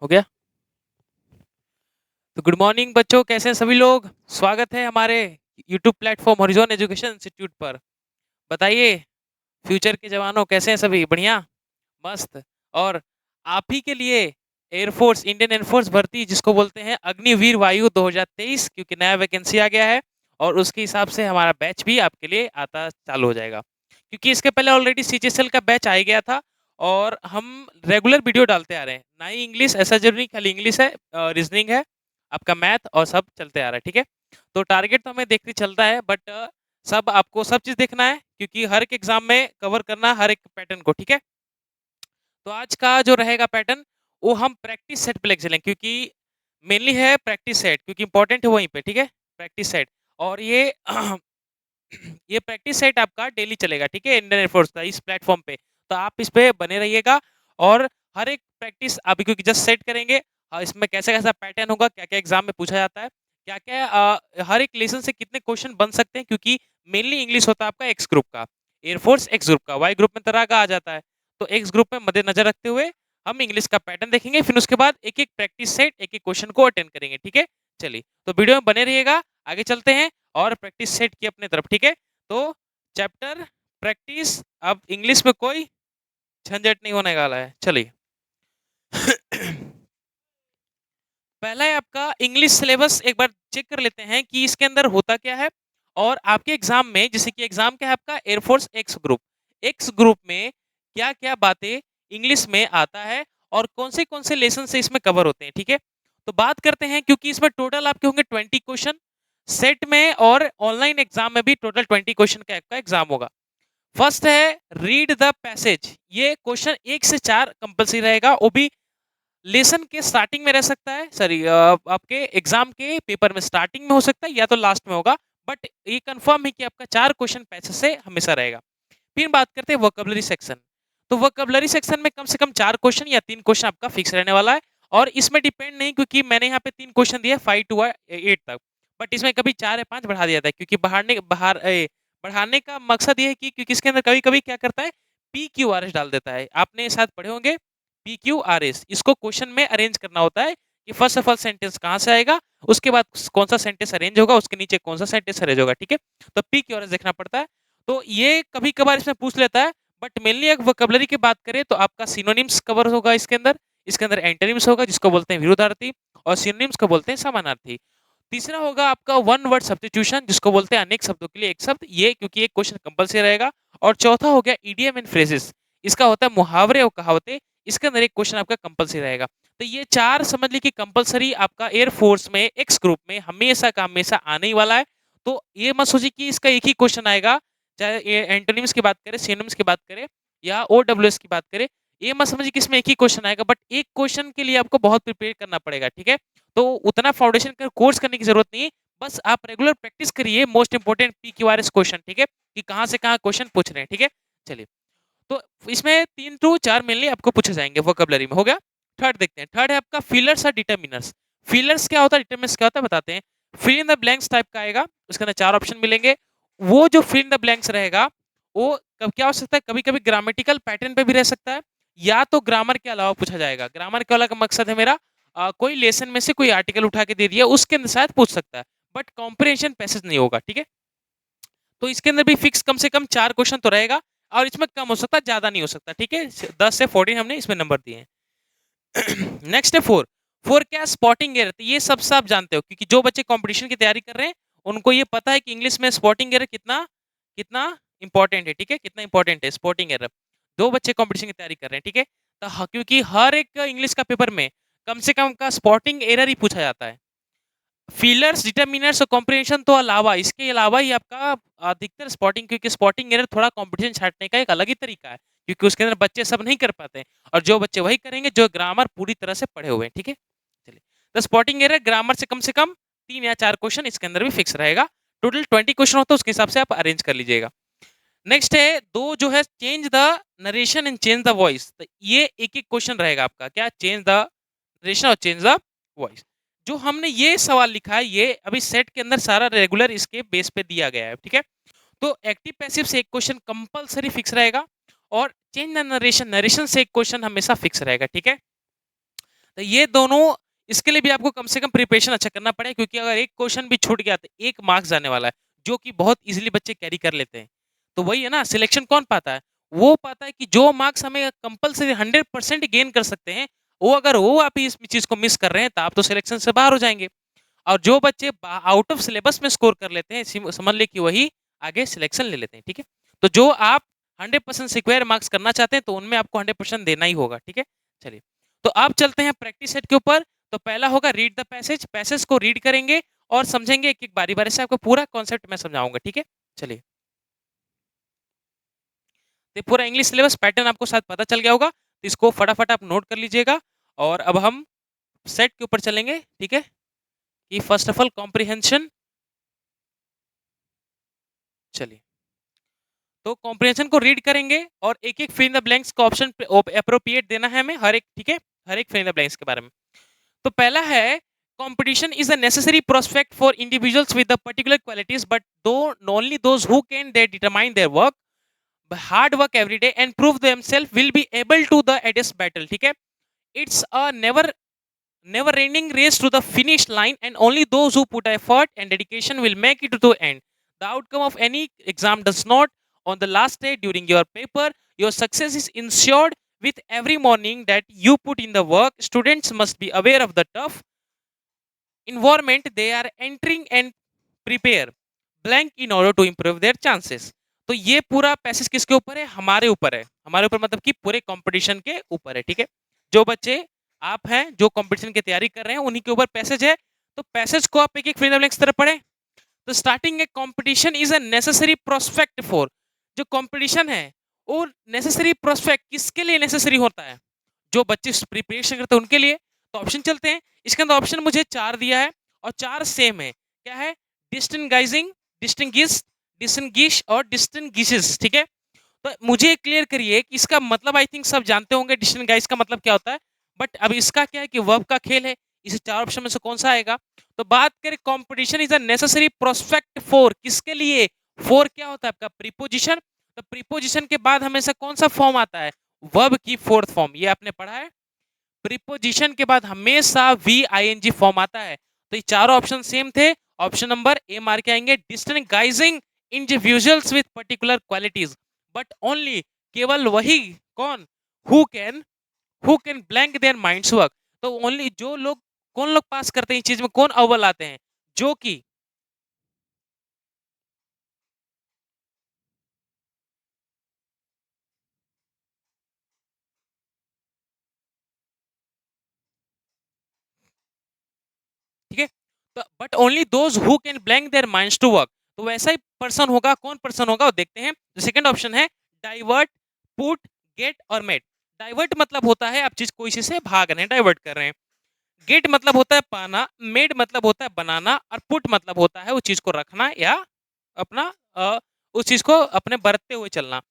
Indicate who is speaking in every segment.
Speaker 1: हो गया। तो गुड मॉर्निंग बच्चों, कैसे हैं सभी लोग। स्वागत है हमारे YouTube platform horizon education institute पर। बताइए, फ्यूचर के जवानों कैसे हैं सभी। बढ़िया, मस्त। और आप ही के लिए एयरफोर्स, इंडियन एयरफोर्स भर्ती जिसको बोलते हैं अग्निवीर वायु 2023, क्योंकि नया वैकेंसी आ गया है और उसके हिसाब से हमारा बैच भी आपके लिए आता चालू हो जाएगा। क्योंकि इसके पहले ऑलरेडी सीजीएसएल का बैच आ ही गया था और हम रेगुलर वीडियो डालते आ रहे हैं। ना ही इंग्लिश, ऐसा जरूरी नहीं खाली इंग्लिश है, रीजनिंग है, आपका मैथ और सब चलते आ रहा है। ठीक है, तो टारगेट तो हमें देखते चलता है, बट सब आपको सब चीज देखना है, क्योंकि हर एक एग्जाम में कवर करना हर एक पैटर्न को। ठीक है, तो आज का जो रहेगा पैटर्न, वो हम प्रैक्टिस सेट पे लेके चलेंगे, क्योंकि मेनली है प्रैक्टिस सेट, क्योंकि इंपॉर्टेंट है वहीं पे। ठीक है, प्रैक्टिस सेट। और ये ये प्रैक्टिस सेट आपका डेली चलेगा। ठीक है, इंडियन एयरफोर्स का इस प्लेटफॉर्म पे, तो आप इस पे बने रहिएगा। और हर एक प्रैक्टिस अभी क्योंकि जस्ट सेट करेंगे, इसमें कैसा कैसा पैटर्न होगा, क्या क्या एग्जाम में पूछा जाता है, क्या क्या हर एक लेसन से कितने क्वेश्चन बन सकते हैं, क्योंकि मेनली इंग्लिश होता है आपका एक्स ग्रुप का, एयरफोर्स एक्स ग्रुप का, वाई ग्रुप में तरह का आ जाता है। तो एक्स ग्रुप में मद्देनजर रखते हुए हम इंग्लिश का पैटर्न देखेंगे, फिर उसके बाद एक एक प्रैक्टिस सेट, एक एक क्वेश्चन को अटेंड करेंगे। ठीक है, चलिए तो वीडियो में बने रहिएगा, आगे चलते हैं और प्रैक्टिस सेट की अपने तरफ। ठीक है, तो चैप्टर प्रैक्टिस, अब इंग्लिश में कोई झंझट नहीं होने वाला है। चलिए पहला है आपका इंग्लिश सिलेबस, एक बार चेक कर लेते हैं कि इसके अंदर होता क्या है। और आपके एग्जाम में, जैसे कि एग्जाम क्या है आपका, एयरफोर्स एक्स ग्रुप में क्या क्या बातें इंग्लिश में आता है और कौन से लेसन से इसमें कवर होते हैं। ठीक है, तो बात करते हैं, क्योंकि इसमें टोटल आपके होंगे 20 क्वेश्चन सेट में, और ऑनलाइन एग्जाम में भी टोटल 20 क्वेश्चन का आपका एग्जाम होगा। फर्स्ट है रीड द पैसेज, ये क्वेश्चन 1 से 4 कंपलसरी रहेगा, वो भी लेसन के स्टार्टिंग में रह सकता है, सॉरी आपके एग्जाम के पेपर में स्टार्टिंग में हो सकता है या तो लास्ट में होगा, बट ये कंफर्म है कि आपका 4 क्वेश्चन पैसेज से हमेशा रहेगा। फिर बात करते हैं वोकेबलरी सेक्शन, तो वोकेबलरी सेक्शन में कम से कम 4 क्वेश्चन या 3 क्वेश्चन आपका फिक्स रहने वाला है। और इसमें डिपेंड नहीं, क्योंकि मैंने यहाँ पे 3 क्वेश्चन दिए 5 to 8 तक, बट इसमें कभी 4 या 5 बढ़ा दिया था, क्योंकि बढ़ाने का मकसद ये है कि क्योंकि इसके अंदर कभी कभी क्या करता है, PQRS डाल देता है। आपने शायद पढ़े होंगे PQRS, इसको क्वेश्चन में अरेंज करना होता है कि फर्स्ट ऑफ ऑल सेंटेंस कहाँ से आएगा, उसके बाद कौन सा सेंटेंस अरेंज होगा, उसके नीचे कौन सा सेंटेंस अरेंज होगा। ठीक है, तो PQRS देखना पड़ता है। तो ये कभी कभार इसमें पूछ लेता है, बट मेनली अगर वोकेबलरी की बात करें तो आपका सिनोनिम्स कवर होगा इसके अंदर। इसके अंदर एंटोनिम्स होगा, जिसको बोलते हैं विरुद्धार्थी, और सिनोनिम्स को बोलते हैं समानार्थी। तीसरा होगा आपका वन वर्ड सब्स्टिट्यूशन, जिसको बोलते हैं अनेक शब्दों के लिए एक शब्द, ये क्योंकि एक क्वेश्चन कंपलसरी रहेगा। और चौथा हो गया ईडीएम एंड फ्रेजेस, इसका होता है मुहावरे और कहावतें, इसके अंदर एक क्वेश्चन आपका कंपलसरी रहेगा। तो ये 4 समझ लीजिए कि कंपलसरी आपका एयरफोर्स में एक्स ग्रुप में हमेशा का हमेशा आने ही वाला है। तो ये मत सोचिए कि इसका एक ही क्वेश्चन आएगा, चाहे एंटोनिम्स की बात करें, सिनोनिम्स की बात करें या OWS की बात करें, ये मत समझिए कि इसमें एक ही क्वेश्चन आएगा, बट एक क्वेश्चन के लिए आपको बहुत प्रिपेयर करना पड़ेगा। ठीक है, तो उतना फाउंडेशन का कोर्स करने की जरूरत नहीं है, बस आप रेगुलर प्रैक्टिस करिए मोस्ट इंपोर्टेंट PQRS क्वेश्चन। ठीक है, कि कहाँ से कहाँ क्वेश्चन पूछ रहे हैं। ठीक है, चलिए तो इसमें 3 to 4 मेनली आपको पूछे जाएंगे वोकेबलरी में, हो गया। थर्ड देखते हैं, थर्ड है आपका फिलर्स और डिटर्मिनर्स। फिलर्स क्या होता है, डिटर्मिनर्स क्या होता है बताते हैं। Fill in the blanks type का आएगा, उसके अंदर 4 ऑप्शन मिलेंगे। वो जो फिल इन द ब्लैंक्स रहेगा, वो कब क्या हो सकता है, कभी कभी ग्रामेटिकल पैटर्न पे भी रह सकता है, या तो ग्रामर के अलावा पूछा जाएगा। ग्रामर के अलावा का मकसद है मेरा, कोई लेसन में से कोई आर्टिकल उठा के दे दिया, उसके अंदर शायद पूछ सकता है, बट कॉम्प्रिहेंशन पैसेज नहीं होगा। ठीक है, तो इसके अंदर भी फिक्स कम से कम 4 क्वेश्चन तो रहेगा, और इसमें कम हो सकता है, ज्यादा नहीं हो सकता। ठीक है, 10 से 14 हमने इसमें नंबर दिए हैं। नेक्स्ट है फोर क्या, स्पॉटिंग एरर। ये सब आप जानते हो, क्योंकि जो बच्चे कंपटीशन की तैयारी कर रहे हैं उनको ये पता है कि इंग्लिश में स्पॉटिंग एरर कितना कितना इंपॉर्टेंट है। ठीक है, कितना इंपॉर्टेंट है स्पॉटिंग एरर, दो बच्चे कंपटीशन की तैयारी कर रहे हैं। ठीक है, तो क्योंकि हर एक इंग्लिश का पेपर में कम से कम का स्पॉटिंग एरर ही पूछा जाता है। फीलर्स, डिटर्मिनर्स और कॉम्प्रिहेंशन तो अलावा, इसके अलावा ही आपका अधिकतर स्पॉटिंग, क्योंकि स्पॉटिंग एरर थोड़ा कंपटीशन छांटने का एक अलग ही तरीका है, क्योंकि उसके अंदर बच्चे सब नहीं कर पाते हैं, और जो बच्चे वही करेंगे जो ग्रामर पूरी तरह से पढ़े हुए हैं। ठीक है, चलिए तो स्पॉटिंग एरर ग्रामर से कम 3 या 4 क्वेश्चन इसके अंदर भी फिक्स रहेगा। टोटल 20 क्वेश्चन होता है, उसके हिसाब से आप अरेंज कर लीजिएगा। नेक्स्ट है दो जो है, change the narration and change the voice. ये एक एक क्वेश्चन रहेगा आपका, क्या, चेंज द नरेशन और चेंज द वॉइस। जो हमने ये सवाल लिखा है, ये अभी सेट के अंदर सारा रेगुलर इसके बेस पे दिया गया है। ठीक है, तो एक्टिव पैसिव से एक क्वेश्चन कंपलसरी फिक्स रहेगा, और चेंज द नरेशन, नरेशन से एक क्वेश्चन हमेशा फिक्स रहेगा। ठीक है, तो ये दोनों, इसके लिए भी आपको कम से कम प्रिपरेशन अच्छा करना पड़ेगा, क्योंकि अगर एक क्वेश्चन भी छूट गया तो 1 मार्क्स जाने वाला है, जो कि बहुत ईज़िली बच्चे कैरी कर लेते हैं। तो वही है ना, सिलेक्शन कौन पाता है? वो पाता है कि जो मार्क्स हमें कंपल्सरी 100% गेन कर सकते हैं, वो अगर वो आप इस चीज़ को मिस कर रहे हैं, तो आप तो सिलेक्शन से बाहर हो जाएँगे। और जो बच्चे आउट ऑफ सिलेबस में स्कोर कर लेते हैं, समझ लें कि वही आगे सिलेक्शन ले लेते हैं, ठीक है? तो जो आप 100% सिक्योर मार्क्स करना चाहते हैं, तो उनमें आपको 100% देना ही होगा, ठीक है? चलिए, तो अब चलते हैं प्रैक्टिस सेट के ऊपर। तो पहला होगा रीड द पैसेज, पैसेज को रीड करेंगे और समझेंगे एक-एक बारी-बारी से, आपको पूरा कॉन्सेप्ट मैं समझाऊँगा, ठीक है? चलिए। तो पूरा इंग्लिश सिलेबस पैटर्न आपको शायद पता चल गया होगा, तो इसको फटाफट आप नोट कर लीजिएगा। और अब हम सेट के ऊपर चलेंगे, ठीक है? कि फर्स्ट ऑफ ऑल कॉम्प्रिहेंशन। चलिए, तो कॉम्प्रिहेंशन को रीड करेंगे और एक-एक फिल इन द ब्लैंक्स का ऑप्शन एप्रोप्रिएट देना है हमें, हर एक, ठीक है? हर एक फिल इन द ब्लैंक्स के बारे में। तो पहला है, competition is a necessary prospect for individuals with the particular qualities, but though only those who can they determine their work hard work every day and prove themselves will be able to the adverse battle, ठीक है? It's a never ending race to the finish line, and only those who put effort and dedication will make it to the end. The outcome of any exam does not on the last day during your paper. Your success is ensured with every morning that you put in the work. Students must be aware of the tough environment they are entering and prepare blank in order to improve their chances. तो ये पूरा passage किसके ऊपर है? हमारे ऊपर है। हमारे ऊपर मतलब कि पूरे कंपटीशन के ऊपर है, ठीक है? जो बच्चे आप हैं, जो कंपटीशन की तैयारी कर रहे हैं, उन्हीं के ऊपर पैसेज है। तो पैसेज को आप एक-एक फिल इन द ब्लैंक्स तरफ पढ़ें। तो starting A competition is a necessary prospect for, जो कंपटीशन है वो नेसेसरी प्रोस्पेक्ट किसके लिए नेसेसरी होता है? जो बच्चे प्रिपरेशन करते हैं उनके लिए। तो ऑप्शन चलते हैं, इसके अंदर ऑप्शन मुझे 4 दिया है और 4 सेम है। क्या है? डिस्टिंगाइजिंग, डिस्टिंगिश, डिस्टिंगिश और डिस्टिंगिशेस, ठीक है? तो मुझे क्लियर करिए कि इसका मतलब, आई थिंक सब जानते होंगे डिस्टिंगाइज का मतलब क्या होता है, बट अब इसका क्या है कि वर्ब का खेल है, इसे 4 ऑप्शन में से कौन सा आएगा? तो बात करें, competition is a necessary prospect for, किसके लिए? फॉर क्या होता है आपका? प्रीपोजिशन। तो प्रीपोजिशन के बाद हमेशा कौन सा फॉर्म आता है? वर्ब की फोर्थ फॉर्म, ये आपने पढ़ा है। प्रीपोजिशन के बाद हमेशा V I N G form आता है। तो ये चारों ऑप्शन सेम थे। ऑप्शन नंबर ए मार के आएंगे, distinguishing individuals with particular qualities, but only, केवल वही, कौन? Who can, who can blank their minds work. तो ओनली जो लोग, कौन लोग पास करते हैं इस चीज में, कौन अव्वल आते हैं? जो कि, ठीक है? तो but only those who can blank their minds to work. तो वैसा ही पर्सन होगा, कौन पर्सन होगा वो देखते हैं। सेकंड ऑप्शन है डाइवर्ट, पुट, गेट और मेट। डाइवर्ट मतलब होता है आप चीज, कोई चीज से भाग रहे हैं, डाइवर्ट कर रहे हैं। गेट मतलब होता है पाना, मेड मतलब होता है बनाना, और पुट मतलब होता है उस चीज को रखना या अपना उस चीज को अपने बरतते हुए चलना।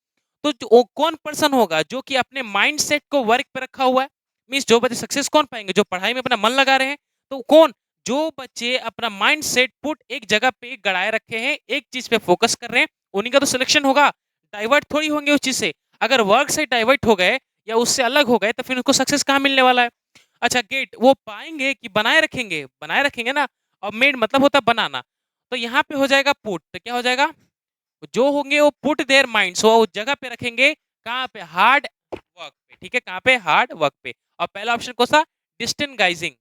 Speaker 1: तो कौन पर्सन होगा जो कि अपने माइंड सेट को वर्क पे रखा हुआ है? मीन्स जो बच्चे सक्सेस कौन पाएंगे? जो पढ़ाई में अपना मन लगा रहे हैं। तो कौन? जो बच्चे अपना माइंड सेट पुट एक जगह पे गड़ाए रखे हैं, एक चीज पे फोकस कर रहे हैं, उन्हीं का तो सिलेक्शन होगा। डाइवर्ट थोड़ी होंगे उस चीज से। अगर वर्क से डाइवर्ट हो गए या उससे अलग हो गए, तो फिर उनको सक्सेस कहाँ मिलने वाला है? अच्छा, गेट वो पाएंगे कि बनाए रखेंगे? बनाए रखेंगे ना। और मेड मतलब होता है बनाना। तो यहाँ पे हो जाएगा पुट। तो क्या हो जाएगा? जो होंगे वो पुट देयर माइंड्स, वो उस जगह पे रखेंगे, कहाँ पे? हार्ड वर्क पे, ठीक है? कहाँ पे? हार्ड वर्क पे। और पहला ऑप्शन कौन सा? डिस्टिंगाइजिंग।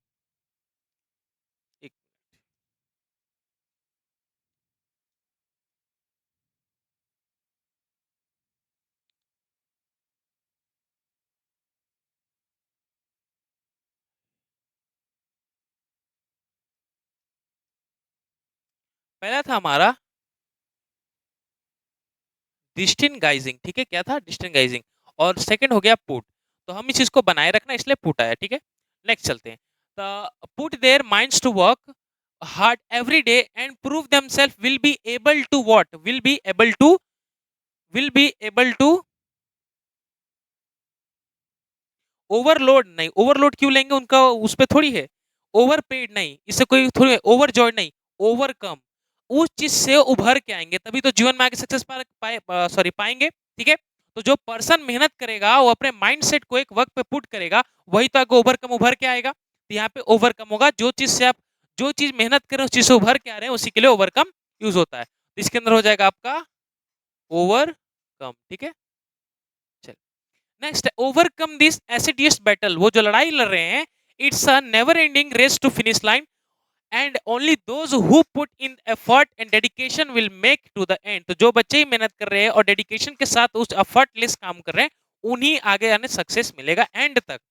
Speaker 1: पहला था हमारा डिस्टिंगाइजिंग, ठीक है? क्या था? डिस्टिंगाइजिंग। और सेकंड हो गया पुट। तो हम इस चीज को बनाए रखना, इसलिए पुट आया, ठीक है? नेक्स्ट चलते हैं। तो put their minds to work hard every day and prove themself will be able to what? Will be able to, will be able to overload नहीं, ओवरलोड क्यों लेंगे? उनका उस पे थोड़ी है। ओवरपेड नहीं, इससे कोई थोड़ी ओवरजॉयड नहीं, ओवरकम। उस चीज से उभर के आएंगे, तभी तो जीवन में आगे सक्सेस पाए, सॉरी पाएंगे, ठीक है? तो जो पर्सन मेहनत करेगा वो अपने माइंडसेट को एक वर्क पे पुट करेगा, वही तो आगे ओवरकम उभर के आएगा। तो यहाँ पे ओवरकम होगा, जो चीज से आप जो चीज मेहनत कर रहे हैं उस चीज से उभर के आ रहे हैं, उसी के लिए ओवरकम यूज होता है। तो इसके अंदर हो जाएगा आपका ओवरकम। ठीक है, चल next, overcome this assiduous battle, वो जो लड़ाई लड़ रहे हैं, it's a never ending race to finish line and only those who put in effort and dedication will make to the end. तो जो बच्चे ही मेहनत कर रहे हैं और डेडिकेशन के साथ उस एफर्टलेस काम कर रहे हैं, उन्हीं आगे आने सक्सेस मिलेगा एंड तक।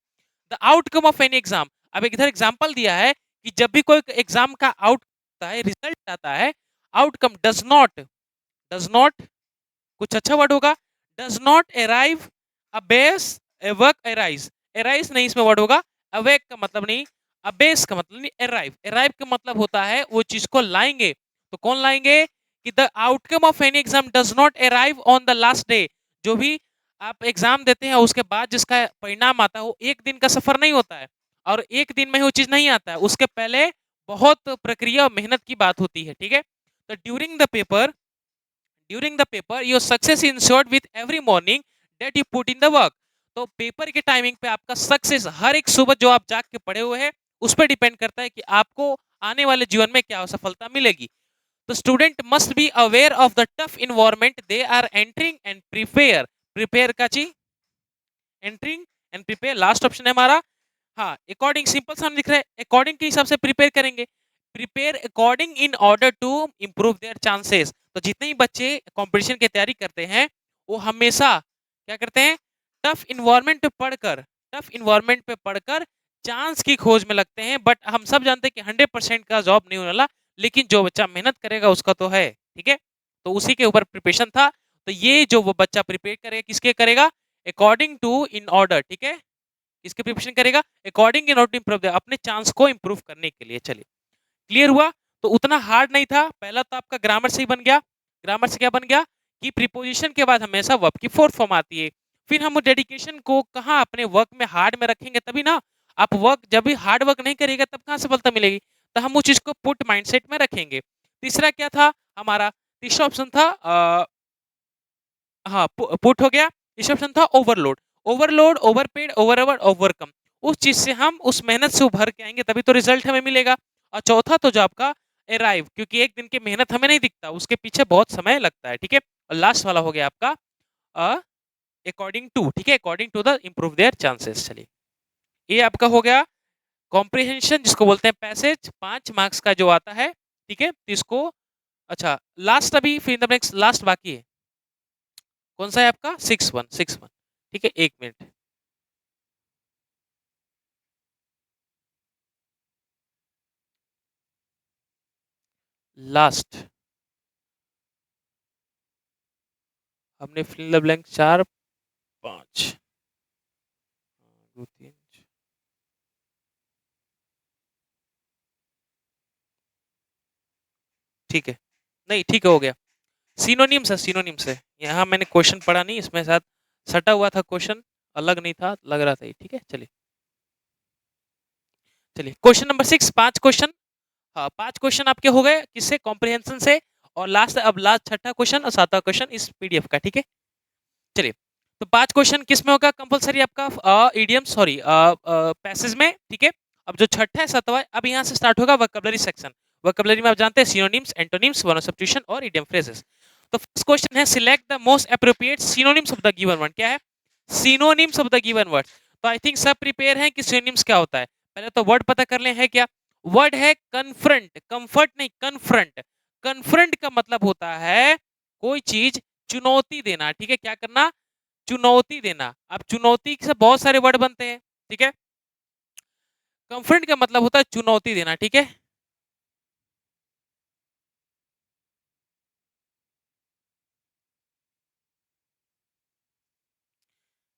Speaker 1: The outcome of any exam, अब इधर एग्जांपल दिया है कि जब भी कोई एग्जाम का आउट आता है, रिजल्ट आता है, आउटकम डज नॉट कुछ अच्छा वर्ड होगा, does not arrive abyss एवक arise, arise नहीं इसमें वर्ड होगा, अवेक का मतलब नहीं, अबेस का मतलब नहीं, अराइव, अराइव का मतलब होता है वो चीज को लाएंगे। तो कौन लाएंगे कि the outcome of any exam does not arrive on the last day, जो भी आप एग्जाम देते हैं उसके बाद जिसका परिणाम आता है वो एक दिन का सफर नहीं होता है, और एक दिन में ही वो चीज नहीं आता है, उसके पहले बहुत प्रक्रिया और मेहनत की बात होती है। ठीक है, तो during the paper your success insured with every morning that you put in the work. तो पेपर के टाइमिंग पे आपका सक्सेस हर एक सुबह जो आप जाग के पढ़े हुए हैं उस पर डिपेंड करता है कि आपको आने वाले जीवन में क्या सफलता मिलेगी। तो student must be aware of the tough environment they are entering and prepare, prepare का ची entering and prepare last option है हमारा। हाँ, अकॉर्डिंग सिंपल सा लिख रहे हैं, अकॉर्डिंग के हिसाब से प्रिपेयर करेंगे, prepare according in order to improve their chances. तो जितने ही बच्चे कंपटीशन की तैयारी करते हैं वो हमेशा क्या करते हैं, टफ इन्वायरमेंट पे पढ़कर चांस की खोज में लगते हैं। बट हम सब जानते हैं कि 100% का जॉब नहीं होने वाला, लेकिन जो बच्चा मेहनत करेगा उसका तो है। ठीक है, तो उसी के ऊपर प्रिपरेशन था। तो ये जो वो बच्चा प्रिपेयर करेगा किसके करेगा, अकॉर्डिंग टू इन ऑर्डर। ठीक है, इसके प्रिपरेशन करेगा अकॉर्डिंग इन ऑर्डर इंप्रूव अपने चांस को इंप्रूव करने के लिए। चलिए, क्लियर हुआ। तो उतना हार्ड नहीं था, पहला तो आपका ग्रामर से ही बन गया। ग्रामर से क्या बन गया कि प्रीपोजिशन के बाद हमेशा वर्ब की फोर्थ फॉर्म आती है। फिर हम डेडिकेशन को कहाँ अपने वर्क में हार्ड में रखेंगे, तभी ना। आप वर्क जब भी हार्ड वर्क नहीं करिएगा तब कहाँ सफलता मिलेगी, तो हम उस चीज को पुट माइंडसेट में रखेंगे। तीसरा क्या था हमारा, तीसरा ऑप्शन था हाँ पुट हो गया। तीसरा ऑप्शन था ओवरलोड, ओवरलोड, ओवरपेड, ओवरवर्ड, ओवरकम। उस चीज से हम उस मेहनत से उभर के आएंगे तभी तो रिजल्ट हमें मिलेगा। और चौथा तो जो आपका अराइव, क्योंकि एक दिन की मेहनत हमें नहीं दिखता, उसके पीछे बहुत समय लगता है। ठीक है, और लास्ट वाला हो गया आपका अकॉर्डिंग टू। ठीक है, according to the improve their chances. चलिए, ये आपका हो गया कॉम्प्रिहेंशन, जिसको बोलते हैं पैसेज, 5 मार्क्स का जो आता है। ठीक है, तो इसको अच्छा लास्ट अभी फिर नेक्स्ट लास्ट बाकी है, कौन सा है आपका 6-1। ठीक है, 1 मिनट। लास्ट हमने फिल द ब्लैंक 4-5-2-3। ठीक है, नहीं ठीक हो गया। सिनोनिम्स है, सिनोनिम्स है। यहाँ मैंने क्वेश्चन पढ़ा नहीं, इसमें साथ सटा हुआ था क्वेश्चन, अलग नहीं था, लग रहा था ये। ठीक है, चलिए चलिए क्वेश्चन नंबर 6, 5 क्वेश्चन। हाँ, 5 क्वेश्चन आपके हो गए किससे, कॉम्प्रिहेंशन से। और लास्ट, अब लास्ट छठा क्वेश्चन और 7वां क्वेश्चन इस पीडीएफ का। ठीक है, चलिए, तो 5 क्वेश्चन किस में होगा कंपलसरी आपका, इडियम सॉरी पैसेज में। ठीक है, अब जो छठा है 7वां, अब यहाँ से स्टार्ट होगा वोकैबुलरी सेक्शन। वोकैबुलरी में आप जानते हैं synonyms, antonyms, one of substitution और इडियम फ्रेजेस। तो फर्स्ट क्वेश्चन है select the most appropriate synonyms of the given word. क्या है, synonyms of the given word. तो आई थिंक सब प्रिपेयर हैं कि सिनोनिम्स क्या होता है। पहले तो वर्ड पता कर लें है क्या। वर्ड है कन्फ्रंट, कंफर्ट नहीं, कन्फ्रंट। कन्फ्रंट का मतलब होता है कोई चीज चुनौती देना। ठीक है, क्या करना, चुनौती देना। अब चुनौती से बहुत सारे वर्ड बनते हैं। ठीक है, कन्फ्रंट का मतलब होता है चुनौती देना। ठीक है,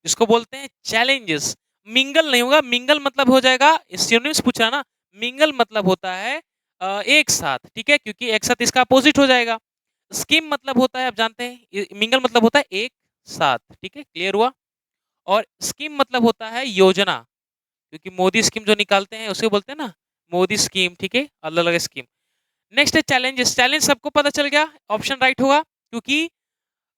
Speaker 1: इसको बोलते हैं चैलेंजेस। मिंगल नहीं होगा, मिंगल मतलब हो जाएगा, सिनोनिम्स पूछा ना, मिंगल मतलब होता है एक साथ। ठीक है, क्योंकि एक साथ इसका अपोजिट हो जाएगा। स्कीम मतलब होता है, आप जानते हैं मिंगल मतलब होता है एक साथ। ठीक है, क्लियर हुआ। और स्कीम मतलब होता है योजना, क्योंकि मोदी स्कीम जो निकालते हैं उसे बोलते हैं ना मोदी स्कीम। ठीक है, अलग अलग स्कीम। नेक्स्ट है चैलेंजेस। चैलेंज सबको पता चल गया, ऑप्शन राइट होगा, क्योंकि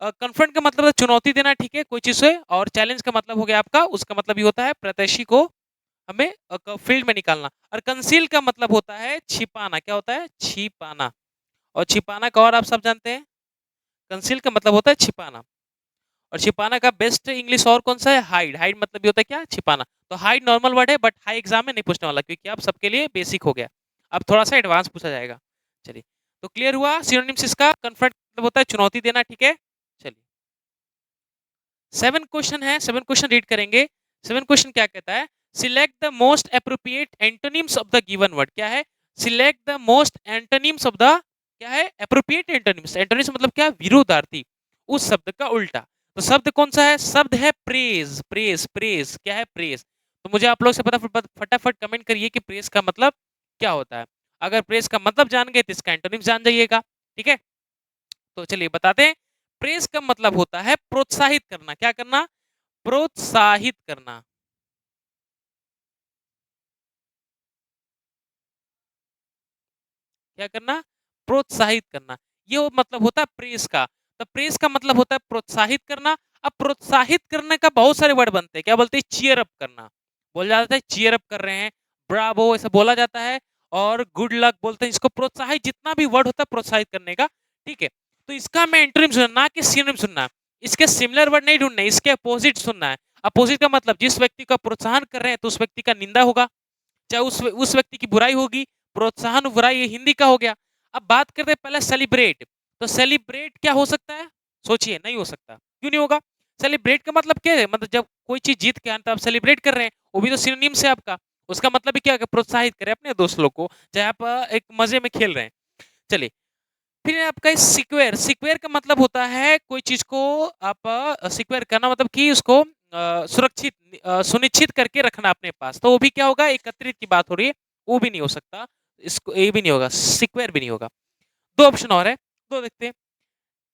Speaker 1: कन्फ्रंट का मतलब है चुनौती देना, ठीक है, कोई चीज से, और चैलेंज का मतलब हो गया आपका, उसका मतलब ये होता है प्रत्याशी को हमें फील्ड में निकालना। और कंसील का मतलब होता है छिपाना। क्या होता है? छिपाना। और छिपाना का और आप सब जानते हैं, कंसील का मतलब होता है छिपाना। और छिपाना का बेस्ट इंग्लिश और कौन सा है? हाइड। हाइड मतलब ये होता है क्या? छिपाना। तो हाइड नॉर्मल वर्ड है, बट हाई एग्जाम में नहीं पूछने वाला, क्योंकि आप सबके लिए बेसिक हो गया। अब थोड़ा सा एडवांस पूछा जाएगा। चलिए, तो क्लियर हुआ सिनोनिम्स इसका। कन्फ्रंट मतलब होता है चुनौती देना, ठीक है। चलिए, 7 क्वेश्चन है, 7 क्वेश्चन रीड करेंगे। 7 क्वेश्चन क्या कहता है? Select the most appropriate antonyms of the given word. क्या है? Select the most antonyms of the, क्या है? Appropriate antonyms. एंटोनिम्स मतलब क्या? विरोधार्थी, उस शब्द का उल्टा। तो शब्द कौन सा है? शब्द है प्रेज। प्रेज, प्रेज क्या है? प्रेज। तो मुझे आप लोग से फटाफट फटाफट कमेंट करिए कि प्रेज का मतलब क्या होता है। अगर प्रेज का मतलब जान गए तो इसका एंटोनिम्स जान जाइएगा, ठीक है। तो चलिए बताते हैं। प्रेज का मतलब होता है प्रोत्साहित करना। क्या करना? प्रोत्साहित करना। क्या करना? प्रोत्साहित करना। ये वो मतलब होता है प्रेस का। तो प्रेस का मतलब होता है प्रोत्साहित करना। अब प्रोत्साहित करने का बहुत सारे वर्ड बनते हैं। क्या बोलते हैं? चीयर अप करना बोला जाता है। चीयर अप कर रहे हैं, ब्रावो ऐसा बोला जाता है। और गुड लक बोलते हैं इसको। प्रोत्साहित जितना भी वर्ड होता है प्रोत्साहित करने का, ठीक है। तो इसका मैं एंटोनिम सुनना, ना कि सिनोनिम सुनना। इसके सिमिलर वर्ड नहीं ढूंढना, इसके अपोजिट सुनना है। अपोजिट का मतलब जिस व्यक्ति का प्रोत्साहन कर रहे हैं तो उस व्यक्ति का निंदा होगा, चाहे उस व्यक्ति की बुराई होगी। प्रोत्साहन बुराई, ये हिंदी का हो गया। अब बात करते हैं पहले सेलिब्रेट। तो सेलिब्रेट क्या हो सकता है? सोचिए, नहीं हो सकता। क्यों नहीं होगा? सेलिब्रेट का मतलब क्या है? मतलब जब कोई चीज जीत के आए तो आप सेलिब्रेट कर रहे हैं, वो भी तो सिनोनिम से आपका। उसका मतलब भी क्या है? प्रोत्साहित करें अपने दोस्त लोग को, चाहे आप एक मजे में खेल रहे हैं। चलिए, फिर आपका सिक्वेयर। सिक्वेयर का मतलब होता है कोई चीज को आप सिक्वेयर करना, मतलब कि उसको सुरक्षित, सुनिश्चित करके रखना अपने पास। तो वो भी क्या होगा? एकत्रित की बात हो रही है, वो भी नहीं हो सकता। इसको ये भी नहीं होगा, सिक्वेयर भी नहीं होगा। दो ऑप्शन और है, दो देखते हैं।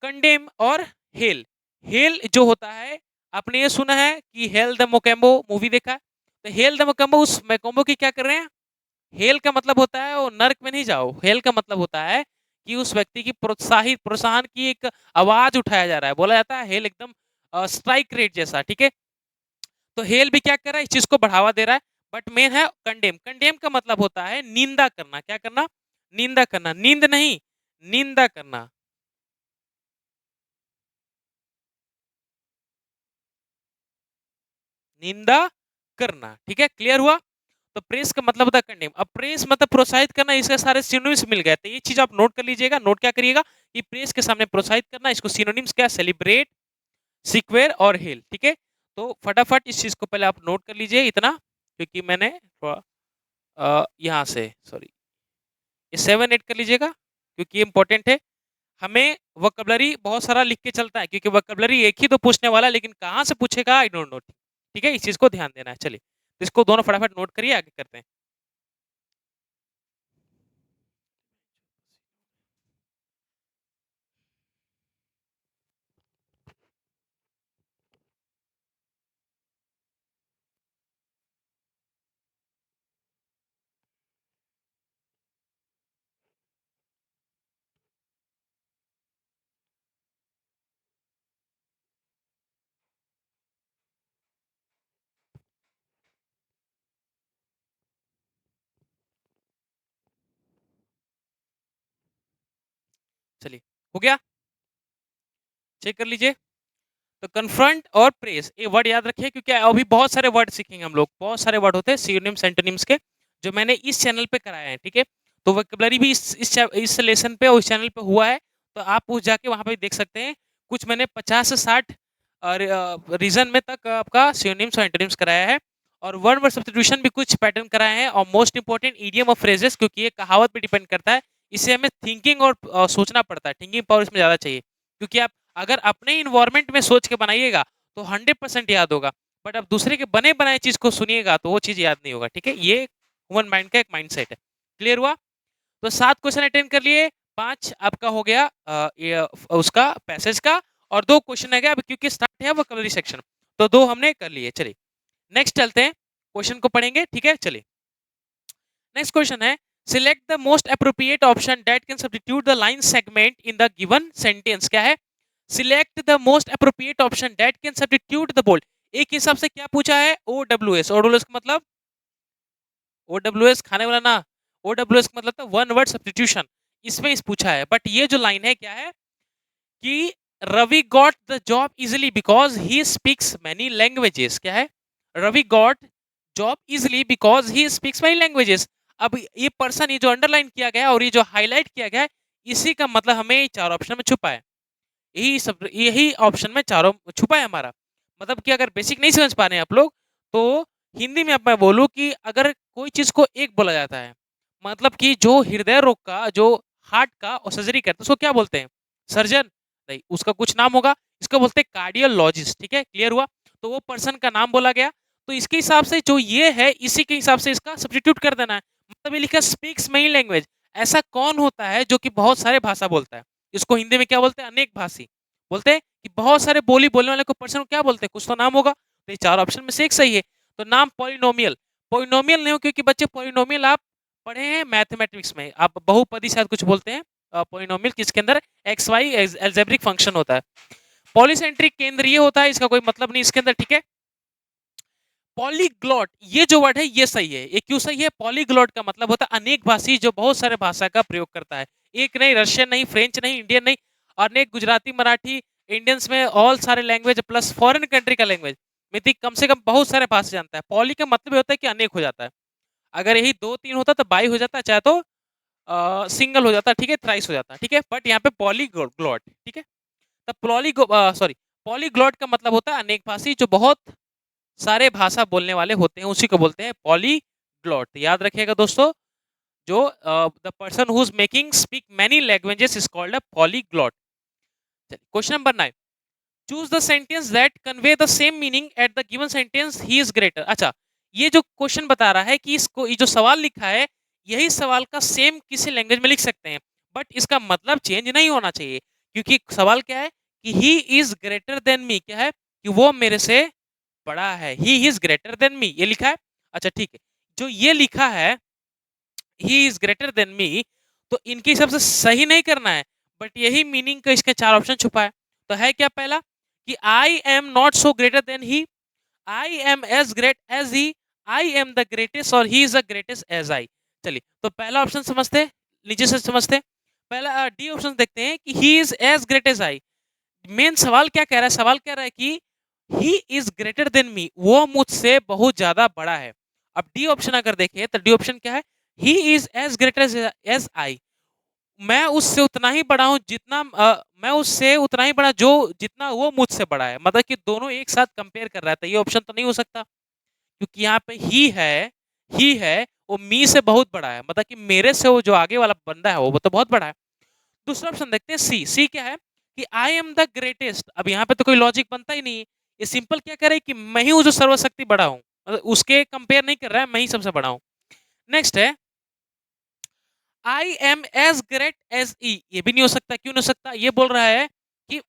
Speaker 1: कंडेम और हेल। हेल जो होता है, आपने ये सुना है कि हेल द मोकेम्बो मूवी देखा है? तो हेल द मोकेम्बो, उस मोकेम्बो की क्या कर रहे हैं? हेल का मतलब होता है वो नर्क में नहीं जाओ। हेल का मतलब होता है कि उस व्यक्ति की प्रोत्साहित, प्रोत्साहन की एक आवाज उठाया जा रहा है। बोला जाता है हेल एकदम स्ट्राइक रेट जैसा, ठीक है। तो हेल भी क्या कर रहा है? इस चीज को बढ़ावा दे रहा है। बट मेन है कंडेम। कंडेम का मतलब होता है निंदा करना। क्या करना? निंदा करना। नींद नहीं, निंदा करना। निंदा करना, ठीक है। क्लियर हुआ? तो प्रेस का मतलब होता है कंडेम। अब प्रेस मतलब प्रोत्साहित करना, इसके सारे सिनोनिम्स मिल गए। तो ये चीज आप नोट कर लीजिएगा। नोट क्या करिएगा कि प्रेस के सामने प्रोत्साहित करना, इसको सिनोनिम्स क्या? सेलिब्रेट, सिक्वेयर और हेल, ठीक है। तो फटाफट इस चीज को पहले आप नोट कर लीजिए इतना, क्योंकि मैंने थोड़ा यहाँ से सॉरी, ये 7 8 कर लीजिएगा, क्योंकि ये इंपॉर्टेंट है। हमें वोकैबुलरी बहुत सारा लिख के चलता है, क्योंकि वोकैबुलरी एक ही तो पूछने वाला है, लेकिन कहाँ से पूछेगा आई डोंट नो, ठीक है। इस चीज को ध्यान देना है। चलिए, तो इसको दोनों फटाफट नोट करिए, आगे करते हैं। चलिए, हो गया? चेक कर लीजिए। तो कन्फ्रंट और प्रेस, ये वर्ड याद रखिए, क्योंकि अभी बहुत सारे वर्ड सीखेंगे हम लोग। बहुत सारे वर्ड होते हैं सिनोनिम्स एंटोनिम्स के, जो मैंने इस चैनल पे कराए हैं, ठीक है। तो वोकैबुलरी भी इस लेसन पे और इस चैनल पे हुआ है। तो आप उस जाके वहां पे देख सकते हैं। कुछ मैंने 50 से 60 रीजन में तक आपका सिनोनिम्स और एंटोनिम्स कराया है। और वर्ड वर्ड सब्स्टिट्यूशन भी कुछ पैटर्न कराए हैं। और most important idiom of phrases, क्योंकि ये कहावत पे डिपेंड करता है। इससे हमें थिंकिंग और सोचना पड़ता है। थिंकिंग पावर इसमें ज़्यादा चाहिए, क्योंकि आप अगर अपने इन्वायरमेंट में सोच के बनाइएगा तो 100% याद होगा। बट अब दूसरे के बने बनाए चीज को सुनिएगा तो वो चीज याद नहीं होगा, ठीक है। ये ह्यूमन माइंड का एक माइंडसेट है। क्लियर हुआ? तो 7 क्वेश्चन अटेंड कर लिए, 5 आपका हो गया उसका पैसेज का, और 2 क्वेश्चन है गया अभी, क्योंकि स्टार्ट है वो कलरी सेक्शन। तो 2 हमने कर लिए। चलिए, नेक्स्ट चलते हैं, क्वेश्चन को पढ़ेंगे, ठीक है। चलिए, नेक्स्ट क्वेश्चन है, select the most appropriate option that can substitute the line segment in the given sentence. क्या है? Select the most appropriate option that can substitute the bold. एक हिसाब से क्या पूछा है, ओडब्ल्यूएस। ओडब्ल्यूएस का मतलब, ओडब्ल्यूएस खाने वाला ना, ओडब्ल्यूएस का मतलब था वन वर्ड सब्स्टिट्यूशन, इसमें इस पूछा है। बट ये जो लाइन है क्या है कि Ravi got the job easily because he speaks many languages. क्या है, Ravi got job easily because he speaks many languages. अब ये पर्सन, ये जो अंडरलाइन किया गया और ये जो हाईलाइट किया गया है, इसी का मतलब हमें चार ऑप्शन में छुपा है। यही सब, यही ऑप्शन में चारों छुपा है हमारा। मतलब कि अगर बेसिक नहीं समझ पा रहे हैं आप लोग, तो हिंदी में अब मैं बोलूं कि अगर कोई चीज को एक बोला जाता है, मतलब कि जो हृदय रोग का, जो हार्ट का सर्जरी करता है, उसको क्या बोलते हैं, सर्जन नहीं, उसका कुछ नाम होगा, इसको बोलते हैं कार्डियोलॉजिस्ट। ठीक है, क्लियर हुआ। तो वो पर्सन का नाम बोला गया, तो इसके हिसाब से जो ये है, इसी के हिसाब से इसका सब्स्टिट्यूट कर देना है। मतलब ये लिखा स्पीक्स मेनी लैंग्वेज। ऐसा कौन होता है जो कि बहुत सारे भाषा बोलता है? इसको हिंदी में क्या बोलते हैं, अनेक भाषी बोलते हैं। कि बहुत सारे बोली बोलने वाले को पर्सन को क्या बोलते हैं, कुछ तो नाम होगा। तो ये चार ऑप्शन में से एक सही है। तो नाम पॉलिनोमियल, पॉलिनोमियल नहीं हो, क्योंकि बच्चे पॉलिनोमियल आप पढ़े हैं मैथमेटिक्स में, आप बहुपदी शायद कुछ बोलते हैं पॉलिनोमियल, किसके अंदर एक्स वाई एल्जेब्रिक फंक्शन होता है। पॉलीसेंट्रिक केंद्र ये होता है, इसका कोई मतलब नहीं इसके अंदर। ठीक है, पॉलीग्लॉट ये जो वर्ड है ये सही है। ये क्यों सही है, पॉलीग्लॉट का मतलब होता है अनेक भाषी, जो बहुत सारे भाषा का प्रयोग करता है। एक नहीं, रशियन नहीं, फ्रेंच नहीं, इंडियन नहीं, अनेक, गुजराती, मराठी, इंडियंस में ऑल सारे लैंग्वेज प्लस फॉरेन कंट्री का लैंग्वेज, मिति कम से कम बहुत सारे भाषा जानता है। पॉली का मतलब होता है कि अनेक हो जाता है। अगर यही दो तीन होता तो बाई हो जाता, चाहे तो सिंगल हो जाता। ठीक है, थ्राइस हो जाता। ठीक है, बट यहाँ पे पॉलीग्लॉट। ठीक है, तब पॉलीग्लॉट का मतलब होता है अनेक भाषी, जो बहुत सारे भाषा बोलने वाले होते हैं, उसी को बोलते हैं पॉलीग्लॉट। याद रखिएगा दोस्तों, जो the person who is making speak many languages is called a polyglot. Question number 9, choose the sentence that convey the same meaning at the given sentence he is greater. अच्छा, ये जो क्वेश्चन बता रहा है कि इसको, ये जो सवाल लिखा है, यही सवाल का सेम किसी लैंग्वेज में लिख सकते हैं, बट इसका मतलब चेंज नहीं होना चाहिए। क्योंकि सवाल क्या है कि he is greater than me, क्या है कि वो मेरे से बड़ा है, he is greater than me, ये लिखा है। अच्छा ठीक है, जो ये लिखा है he is greater than me, तो इनके हिसाब से सही नहीं करना है, बट यही मीनिंग का इसके चार ऑप्शन छुपा है। तो है क्या पहला कि I am not so greater than he, I am as great as he, I am the greatest और he is the greatest as I. चलिए, तो पहला ऑप्शन समझते हैं, नीचे से समझते हैं। पहला डी ऑप्शन देखते हैं कि he is as great as I. Main सवाल क्या कह रहा है, सवाल कह रहा है कि he is greater than me, वो मुझसे बहुत ज्यादा बड़ा है। अब डी ऑप्शन अगर देखें तो डी ऑप्शन क्या है, he is as greater as I, मैं उससे उतना ही बड़ा हूं जितना मैं उससे उतना ही बड़ा जो जितना वो मुझसे बड़ा है। मतलब कि दोनों एक साथ कंपेयर कर रहा है, तो ये ऑप्शन तो नहीं हो सकता, क्योंकि यहाँ पे ही है, वो मी से बहुत बड़ा है, मतलब कि मेरे से वो जो आगे वाला बंदा है वो तो बहुत बड़ा है। दूसरा ऑप्शन देखते हैं, सी। सी क्या है कि आई एम द ग्रेटेस्ट। अब यहाँ पे तो कोई लॉजिक बनता ही नहीं है, ये सिंपल क्या कह रहा है कि मैं ही हूँ जो सर्वशक्ति बड़ा हूँ, मतलब उसके कंपेयर नहीं कर रहा है, मैं ही सबसे बड़ा हूँ। नेक्स्ट है I am as great as he, ये भी नहीं हो सकता। क्यों नहीं हो सकता, ये बोल रहा है कि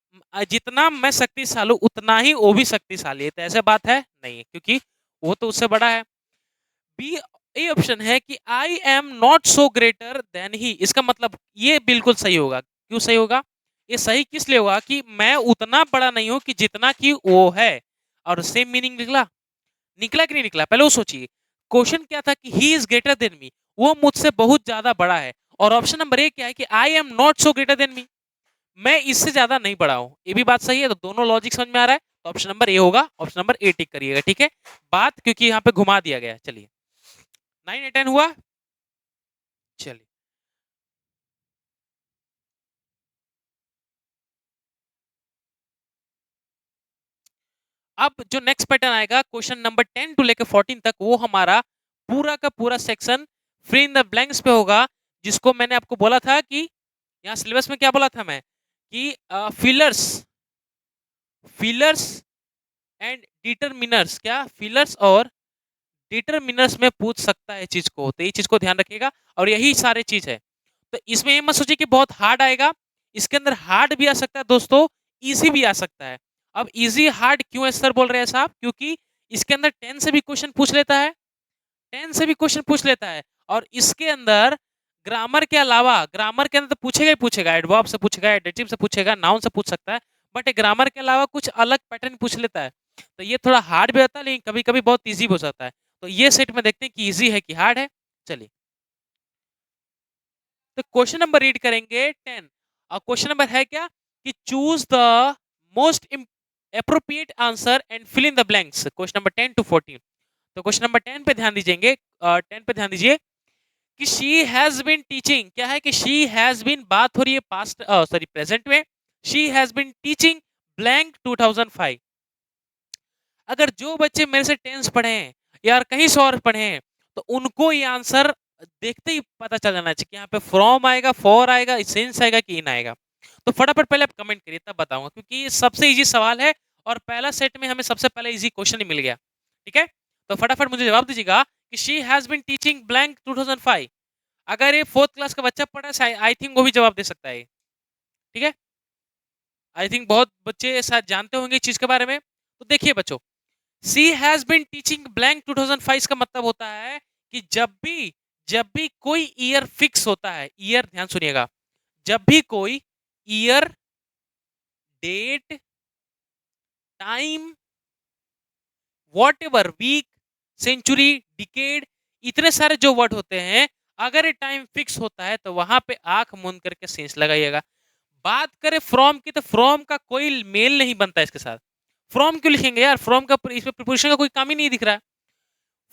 Speaker 1: जितना मैं शक्तिशाली हूं, उतना ही वो भी शक्तिशाली है। तो ऐसे बात है नहीं है, क्योंकि वो तो उससे बड़ा है। बी, ए ऑप्शन है कि I am not so greater than he, इसका मतलब ये बिल्कुल सही होगा। क्यों सही होगा, ये सही किस लिए होगा कि मैं उतना बड़ा नहीं हूं कि जितना कि वो है। और सेम मीनिंग निकला, निकला कि नहीं निकला, पहले वो सोचिए। क्वेश्चन क्या था कि he is greater than me, वो मुझसे बहुत ज्यादा बड़ा है। और ऑप्शन नंबर ए क्या है कि I am not so greater than me, मैं इससे ज्यादा नहीं बड़ा हूं। ये भी बात सही है, तो दोनों लॉजिक समझ में आ रहा है। तो ऑप्शन नंबर ए होगा, ऑप्शन नंबर ए टिक करिएगा। ठीक है, बात क्योंकि यहाँ पे घुमा दिया गया। चलिए, 9 10 हुआ। चलिए, अब जो नेक्स्ट पैटर्न आएगा क्वेश्चन नंबर 10 टू लेकर 14 तक, वो हमारा पूरा का पूरा section free in the blanks पे होगा। जिसको मैंने आपको बोला था कि यहाँ सिलेबस में क्या बोला था मैं कि फिलर्स, फिलर्स एंड डिटरमिनर्स, क्या फिलर्स और डिटरमिनर्स में पूछ सकता है चीज को। तो ये चीज को ध्यान रखिएगा, और यही सारे चीज है। तो इसमें ये मत सोचिए कि बहुत हार्ड आएगा, इसके अंदर हार्ड भी आ सकता है दोस्तों, इजी भी आ सकता है। अब इजी हार्ड क्यों है सर बोल रहे हैं साहब, क्योंकि इसके अंदर 10 से भी क्वेश्चन पूछ लेता है, 10 से भी क्वेश्चन पूछ लेता है। और इसके अंदर ग्रामर के अलावा, ग्रामर के अंदर तो पूछेगा ही पूछेगा, एडवर्ब से पूछेगा, एडजेक्टिव से पूछेगा, नाउन से पूछ सकता है, बट ग्रामर के अलावा कुछ अलग पैटर्न पूछ लेता है, तो ये थोड़ा हार्ड भी होता है, लेकिन कभी कभी बहुत ईजी हो जाता है। तो ये सेट में देखते हैं कि ईजी है कि हार्ड है। चलिए, तो क्वेश्चन नंबर रीड करेंगे 10। और क्वेश्चन नंबर है क्या कि choose the most appropriate answer and fill in the blanks. Question number 10 to 14। तो क्वेश्चन नंबर 10 पे ध्यान दीजिएंगे, 10 पे ध्यान दीजिए कि शी हैज बीन टीचिंग, क्या है कि शी हैज बीन, बात हो रही है पास्ट सॉरी प्रेजेंट में, she has been teaching blank 2005। अगर जो बच्चे मेरे से टेंस पढ़े हैं या कहीं से और पढ़े हैं, तो उनको ये आंसर देखते ही पता चल जाना चाहिए कि यहाँ पे फ्रॉम आएगा, फॉर आएगा, सिंस आएगा कि इन आएगा। तो फटाफट पहले आप कमेंट करिए, तब बताऊंगा, क्योंकि ये सबसे इजी सवाल है और पहला सेट में हमें सबसे पहले इजी क्वेश्चन ही मिल गया। ठीक है, तो फटाफट मुझे जवाब दीजिएगा कि she has been teaching blank 2005। अगर ये 4th क्लास का बच्चा पढ़ा है, आई थिंक वो भी जवाब दे सकता है। ठीक है, आई थिंक बहुत बच्चे शायद जानते होंगे इस चीज के बारे में। तो देखिए बच्चों, सी हैज बीन टीचिंग ब्लैंक 2005 का मतलब होता है कि जब भी कोई ईयर फिक्स होता है, ईयर ध्यान सुनिएगा, जब भी कोई year, date, time, whatever, week, century, decade, इतने सारे जो वर्ड होते हैं, अगर ये टाइम फिक्स होता है तो वहां पे आंख मूंद करके सेंस लगाइएगा। बात करें फ्रॉम की, तो फ्रॉम का कोई मेल नहीं बनता इसके साथ। फ्रॉम क्यों लिखेंगे यार, फ्रॉम का इसमें प्रीपोजिशन का कोई काम ही नहीं दिख रहा है।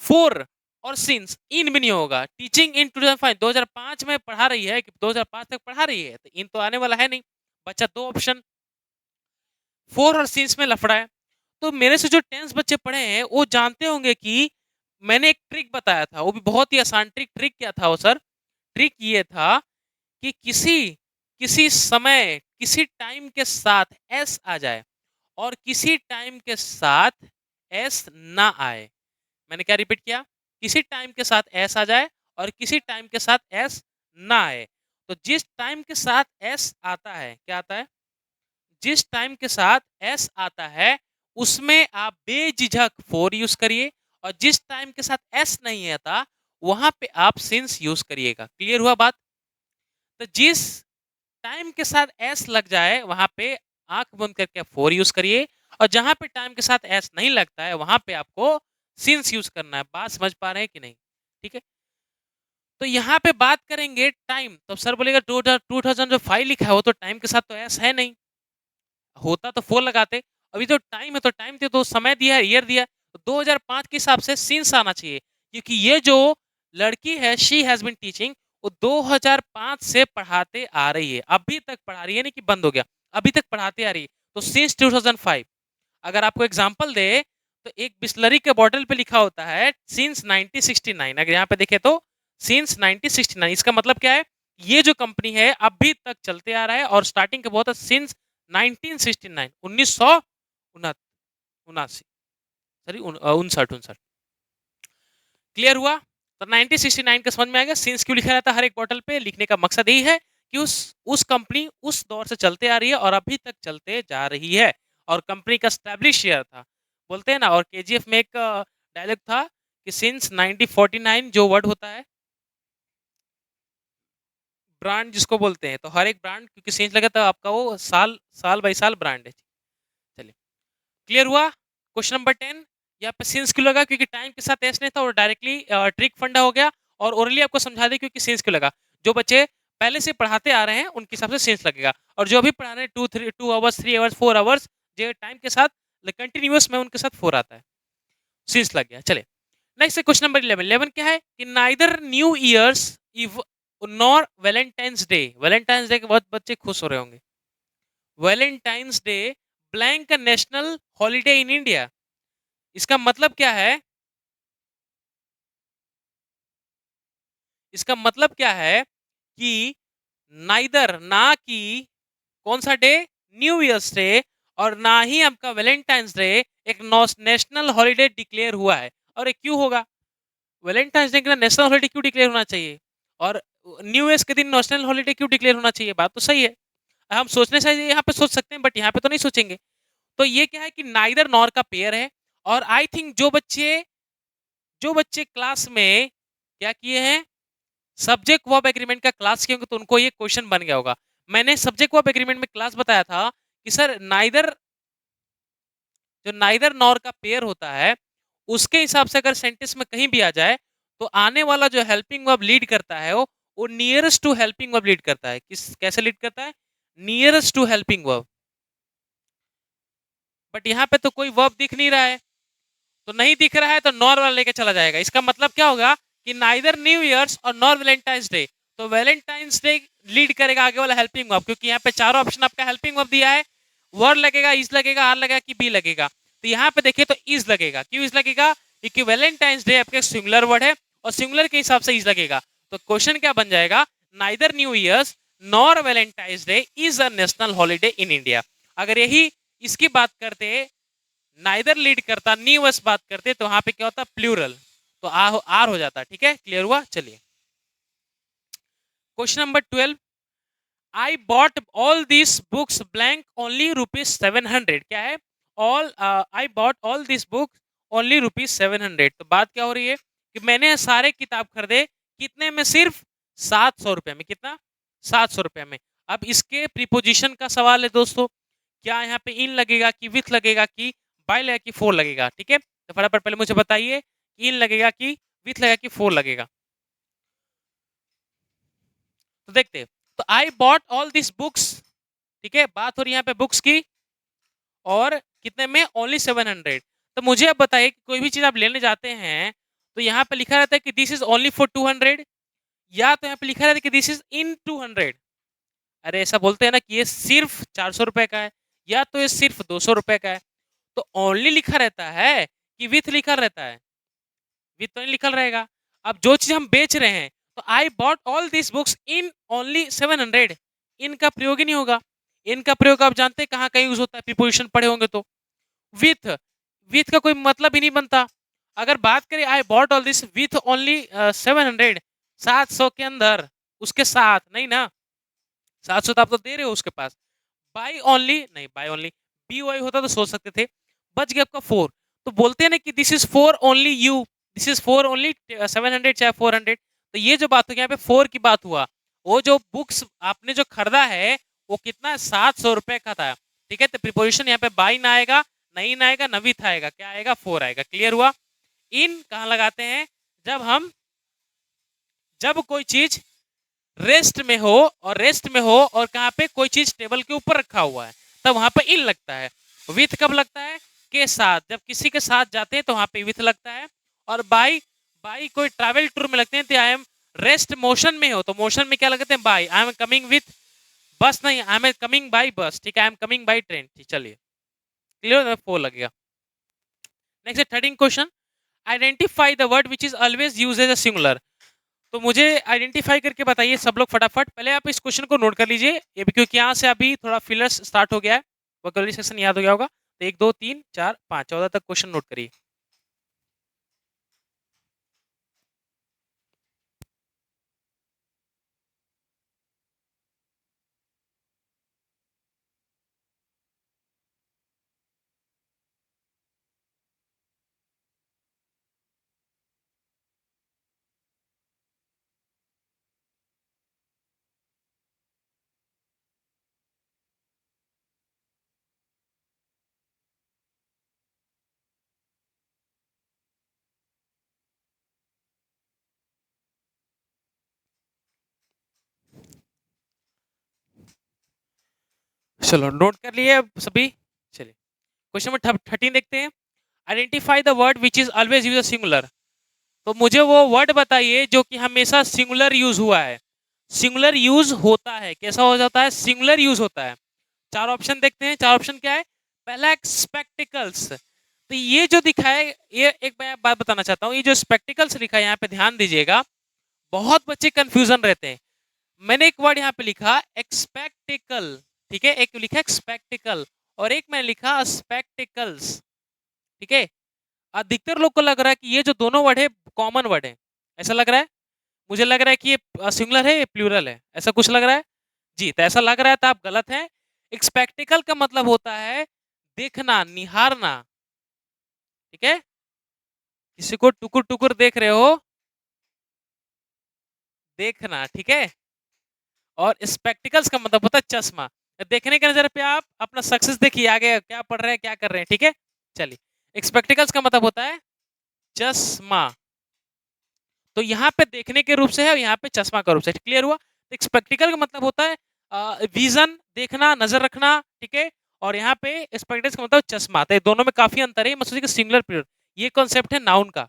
Speaker 1: फोर और सिंस, इन भी नहीं होगा। टीचिंग इन 2005, 2005 में पढ़ा रही है कि 2005 तक पढ़ा रही है, तो इन तो आने वाला है नहीं, बच्चा दो ऑप्शन। फोर और सिंस में लफड़ा है। तो मेरे से जो टेंस बच्चे पढ़े हैं वो जानते होंगे कि मैंने एक ट्रिक बताया था, वो भी बहुत ही आसान ट्रिक। ट्रिक क्या था वो सर? ट्रिक ये था कि किसी किसी समय, किसी टाइम के साथ एस आ जाए और किसी टाइम के साथ एस ना आए। मैंने क्या रिपीट किया? किसी टाइम के साथ एस आ जाए और किसी टाइम के साथ एस ना आए। तो जिस टाइम के साथ एस आता है, क्या आता है? जिस टाइम के साथ एस आता है उसमें आप बेझिझक फोर यूज करिए, और जिस टाइम के साथ एस नहीं आता वहां पे आप सिंस यूज करिएगा। क्लियर हुआ बात? तो जिस टाइम के साथ एस लग जाए वहां पे आंख बंद करके फोर यूज करिए, और जहां पे टाइम के साथ एस नहीं लगता है वहां पे आपको सिंस यूज करना है। बात समझ पा रहे हैं कि नहीं? ठीक है, तो यहाँ पे बात करेंगे टाइम, तो सर बोलेगा 2005 लिखा है, वो तो टाइम के साथ तो एस है नहीं, होता तो फोर लगाते। अभी तो टाइम है, तो टाइम तो समय दिया है, ईयर दिया है, तो 2005 के हिसाब से सिंस आना चाहिए, क्योंकि ये जो लड़की है शी हैज बीन टीचिंग, वो 2005 से पढ़ाते आ रही है, अभी तक पढ़ा रही है, नहीं कि बंद हो गया, अभी तक पढ़ाते आ रही है। तो सिंस 2005। अगर आपको एग्जांपल दे तो एक बिस्लरी के बॉटल पे लिखा होता है सिंस 1969, अगर यहाँ पे देखे तो सिंस 1969, इसका मतलब क्या है? ये जो कंपनी है अभी तक चलते आ रहा है, और स्टार्टिंग का बहुत है सिंस 1969, 1979, सॉरी 59। क्लियर हुआ? तो 1969 का समझ में आ गया सिंस क्यों लिखा रहता है हर एक बॉटल पे। लिखने का मकसद यही है कि उस कंपनी उस दौर से चलते आ रही है और अभी तक चलते जा रही है, और कंपनी का स्टैब्लिश ईयर था, बोलते हैं ना। और केजीएफ में एक डायलॉग था कि सिंस 1949 जो वर्ड होता है ब्रांड जिसको बोलते हैं, तो हर एक ब्रांड क्योंकि सिंस लगा तो आपका वो साल साल बाई साल ब्रांड है। चलिए, क्लियर हुआ? क्वेश्चन नंबर 10 यहाँ पे सिंस क्यों लगा? क्योंकि टाइम के साथ एस नहीं था और डायरेक्टली ट्रिक फंडा हो गया, और ओरली आपको समझा दे क्योंकि सिंस क्यों लगा। जो बच्चे पहले से पढ़ाते आ रहे हैं उनके हिसाब से सिंस लगेगा, और जो अभी पढ़ा रहे हैं 2 आवर्स 3 आवर्स 4 आवर्स जो टाइम के साथ कंटिन्यूस में उनके साथ फोर आता है, सिंस लग गया। चले नेक्स्ट है क्वेश्चन नंबर 11। 11 क्या है कि नाइदर न्यू ईयर्स इव nor Valentine's day. Valentine's day के बहुत बच्चे खुश हो रहे होंगे। Valentine's day blank national holiday in India. इसका मतलब क्या है? इसका मतलब क्या है कि नाइदर, ना कि कौन सा डे? न्यू ईयर्स डे, और ना ही आपका वैलेंटाइंस डे एक नेशनल हॉलीडे डिक्लेयर हुआ है। और ये क्यों होगा? वैलेंटाइंस डे के नेशनल हॉलीडे क्यों डिक्लेयर होना चाहिए, और न्यू ईयर्स के दिन नेशनल हॉलीडे क्यों डिक्लेयर होना चाहिए? बात तो सही है, हम सोचने से यहाँ पे सोच सकते हैं, बट यहाँ पे तो नहीं सोचेंगे। तो ये क्या है कि नाइदर नॉर का पेयर है। और आई थिंक जो बच्चे क्लास में क्या किए हैं, सब्जेक्ट वर्ब एग्रीमेंट का क्लास किए होंगे, तो उनको ये क्वेश्चन बन गया होगा। मैंने सब्जेक्ट वर्ब एग्रीमेंट में क्लास बताया था कि सर जो नाइदर नॉर का पेयर होता है उसके हिसाब से अगर सेंटेंस में कहीं भी आ जाए तो आने वाला जो हेल्पिंग वर्ब लीड करता है वो nearest to helping verb lead करता है। कैसे लीड करता है? Nearest to helping verb. But यहाँ पे तो कोई वर्ब दिख नहीं रहा है, तो नहीं दिख रहा है तो नॉर वाला लेके चला जाएगा। इसका मतलब क्या होगा कि नाइदर न्यू ईयर्स और नॉर वैलेंटाइंस डे, तो वैलेंटाइंस डे लीड करेगा आगे वाला हेल्पिंग वर्ब, क्योंकि यहाँ पे चारों ऑप्शन आपका हेल्पिंग वर्ब दिया है। वर्ड लगेगा, इज लगेगा, आर लगेगा कि बी लगेगा। तो यहाँ पे देखिए तो इज लगेगा। क्यों इज लगेगा? क्योंकि वैलेंटाइंस डे आपके सिंगुलर वर्ड है और सिंगुलर के हिसाब से इज लगेगा। तो क्वेश्चन क्या बन जाएगा? Neither new years nor Valentine's day is a national holiday in India. अगर यही इसकी बात करते, नाइदर लीड करता, न्यूअस बात करते, तो वहां पे क्या होता? प्लूरल, तो आर हो जाता। ठीक है, क्लियर हुआ? चलिए question number 12, I bought all this books blank only ₹700। क्या है? All I bought all this books only ₹700। तो बात क्या हो रही है कि मैंने सारे किताब खरीदे कितने में? सिर्फ 700 रुपए में। कितना? 700 रुपए में। अब इसके प्रीपोजिशन का सवाल है दोस्तों, क्या यहाँ पे इन लगेगा कि विथ लगेगा कि बाय लगेगा कि फोर लगेगा? ठीक है, तो फटाफट पहले मुझे बताइए कि इन लगेगा कि विथ लगेगा कि फोर लगेगा। तो देखते हैं। तो I bought all this books, ठीक है, बात हो रही है यहाँ पे बुक्स की, और कितने में? ओनली 700। तो मुझे अब बताइए कि कोई भी चीज आप लेने जाते हैं तो यहाँ पे लिखा रहता है कि दिस इज ओनली फॉर 200, या तो यहाँ पे लिखा रहता है कि दिस इज इन 200। अरे ऐसा बोलते हैं ना कि ये सिर्फ 400 रुपए का है, या तो ये सिर्फ 200 रुपए का है। तो ओनली लिखा रहता है कि विथ लिखा रहता है? विथ तो नहीं लिखा रहेगा। अब जो चीज हम बेच रहे हैं, तो I bought all this books in only 700, इनका प्रयोग ही नहीं होगा। इनका प्रयोग आप जानते हैं कहाँ कहीं यूज होता है? प्रीपोजिशन पढ़े होंगे तो। विथ, विथ का कोई मतलब ही नहीं बनता। अगर बात करें I bought all this with only 700, 700 के अंदर, उसके साथ नहीं ना, 700 तो आप तो दे रहे हो उसके पास। बाई ओनली नहीं, बाई ओनली बी वाई होता तो सोच सकते थे। बच गया आपका 4। तो बोलते हैं ना कि this is for only you, this is for only 700 चाहे 400। तो ये जो बात हो गई यहाँ पे 4 की बात हुआ। वो जो बुक्स आपने जो खरीदा है वो कितना? 700 रुपए का था। ठीक है, तो प्रीपोजिशन यहाँ पे बाई ना आएगा, नहीं ना आएगा, न विथ आएगा, क्या आएगा? 4 आएगा। क्लियर हुआ? इन कहाँ लगाते हैं? जब कोई चीज रेस्ट में हो, और रेस्ट में हो और कहाँ पे कोई चीज टेबल के ऊपर रखा हुआ है, तब वहां पे इन लगता है। विथ कब लगता है? के साथ। जब किसी के साथ जाते हैं तो वहां पे विथ लगता है। और बाई, बाई कोई ट्रैवल टूर में लगते हैं तो आई एम रेस्ट मोशन में हो तो मोशन में क्या लगते हैं? By. I am coming with bus नहीं, I am coming by bus. ठीक है, I am coming by train. चलिए क्लियर, 4 लगेगा। Next 13 question, identify the word which is always use as a singular. तो मुझे आइडेंटिफाई करके बताइए सब लोग फटाफट। पहले आप इस क्वेश्चन को नोट कर लीजिए, ये भी क्योंकि यहाँ से अभी थोड़ा फिलर्स स्टार्ट हो गया है, वोकैबुलरी सेक्शन याद हो गया होगा। तो 1 2 3 4 5 14 तक क्वेश्चन नोट करिए। चलो नोट कर लिए अब सभी। चलिए क्वेश्चन नंबर 13 देखते हैं। Identify the word which is always use singular. तो मुझे वो वर्ड बताइए जो कि हमेशा सिंगुलर यूज हुआ है। सिंगुलर यूज होता है, कैसा हो जाता है? सिंगुलर यूज होता है। चार ऑप्शन देखते हैं। चार ऑप्शन क्या है? पहला स्पेक्टिकल्स। तो ये जो दिखा है, ये एक मैं बात बताना चाहता हूँ, ये जो स्पेक्टिकल्स लिखा है यहाँ पे ध्यान दीजिएगा, बहुत बच्चे कंफ्यूजन रहते हैं। मैंने एक वर्ड यहाँ पे लिखा एक्सपेक्टिकल, ठीक है, एक लिखा एक्सपेक्टिकल और एक मैंने लिखा स्पेक्टिकल्स। ठीक है, अधिकतर लोग को लग रहा है कि ये जो दोनों वर्ड है कॉमन वर्ड है, ऐसा लग रहा है। मुझे लग रहा है कि ये सिंगुलर है, ये प्लूरल है, ऐसा कुछ लग रहा है जी। तो ऐसा लग रहा है तो आप गलत है। एक्सपेक्टिकल का मतलब होता है देखना, निहारना। ठीक है, किसी को टुकुर टुकुर देख रहे हो, देखना। ठीक है, और स्पेक्टिकल्स का मतलब होता है चश्मा। देखने के नजर पे आप अपना सक्सेस देखिए, आगे क्या पढ़ रहे हैं, क्या कर रहे हैं, ठीक है। चलिए, स्पेक्टिकल्स का मतलब होता है चश्मा। तो यहाँ पे देखने के रूप से है और यहाँ पे चश्मा का रूप से, क्लियर हुआ। तो स्पेक्टिकल का मतलब होता है विजन, देखना, नजर रखना, ठीक है। और यहाँ पे स्पेक्टिकल्स का मतलब चश्मा। तो दोनों में काफी अंतर है, मतलब सिंगुलर प्लूरल, ये कॉन्सेप्ट है नाउन का।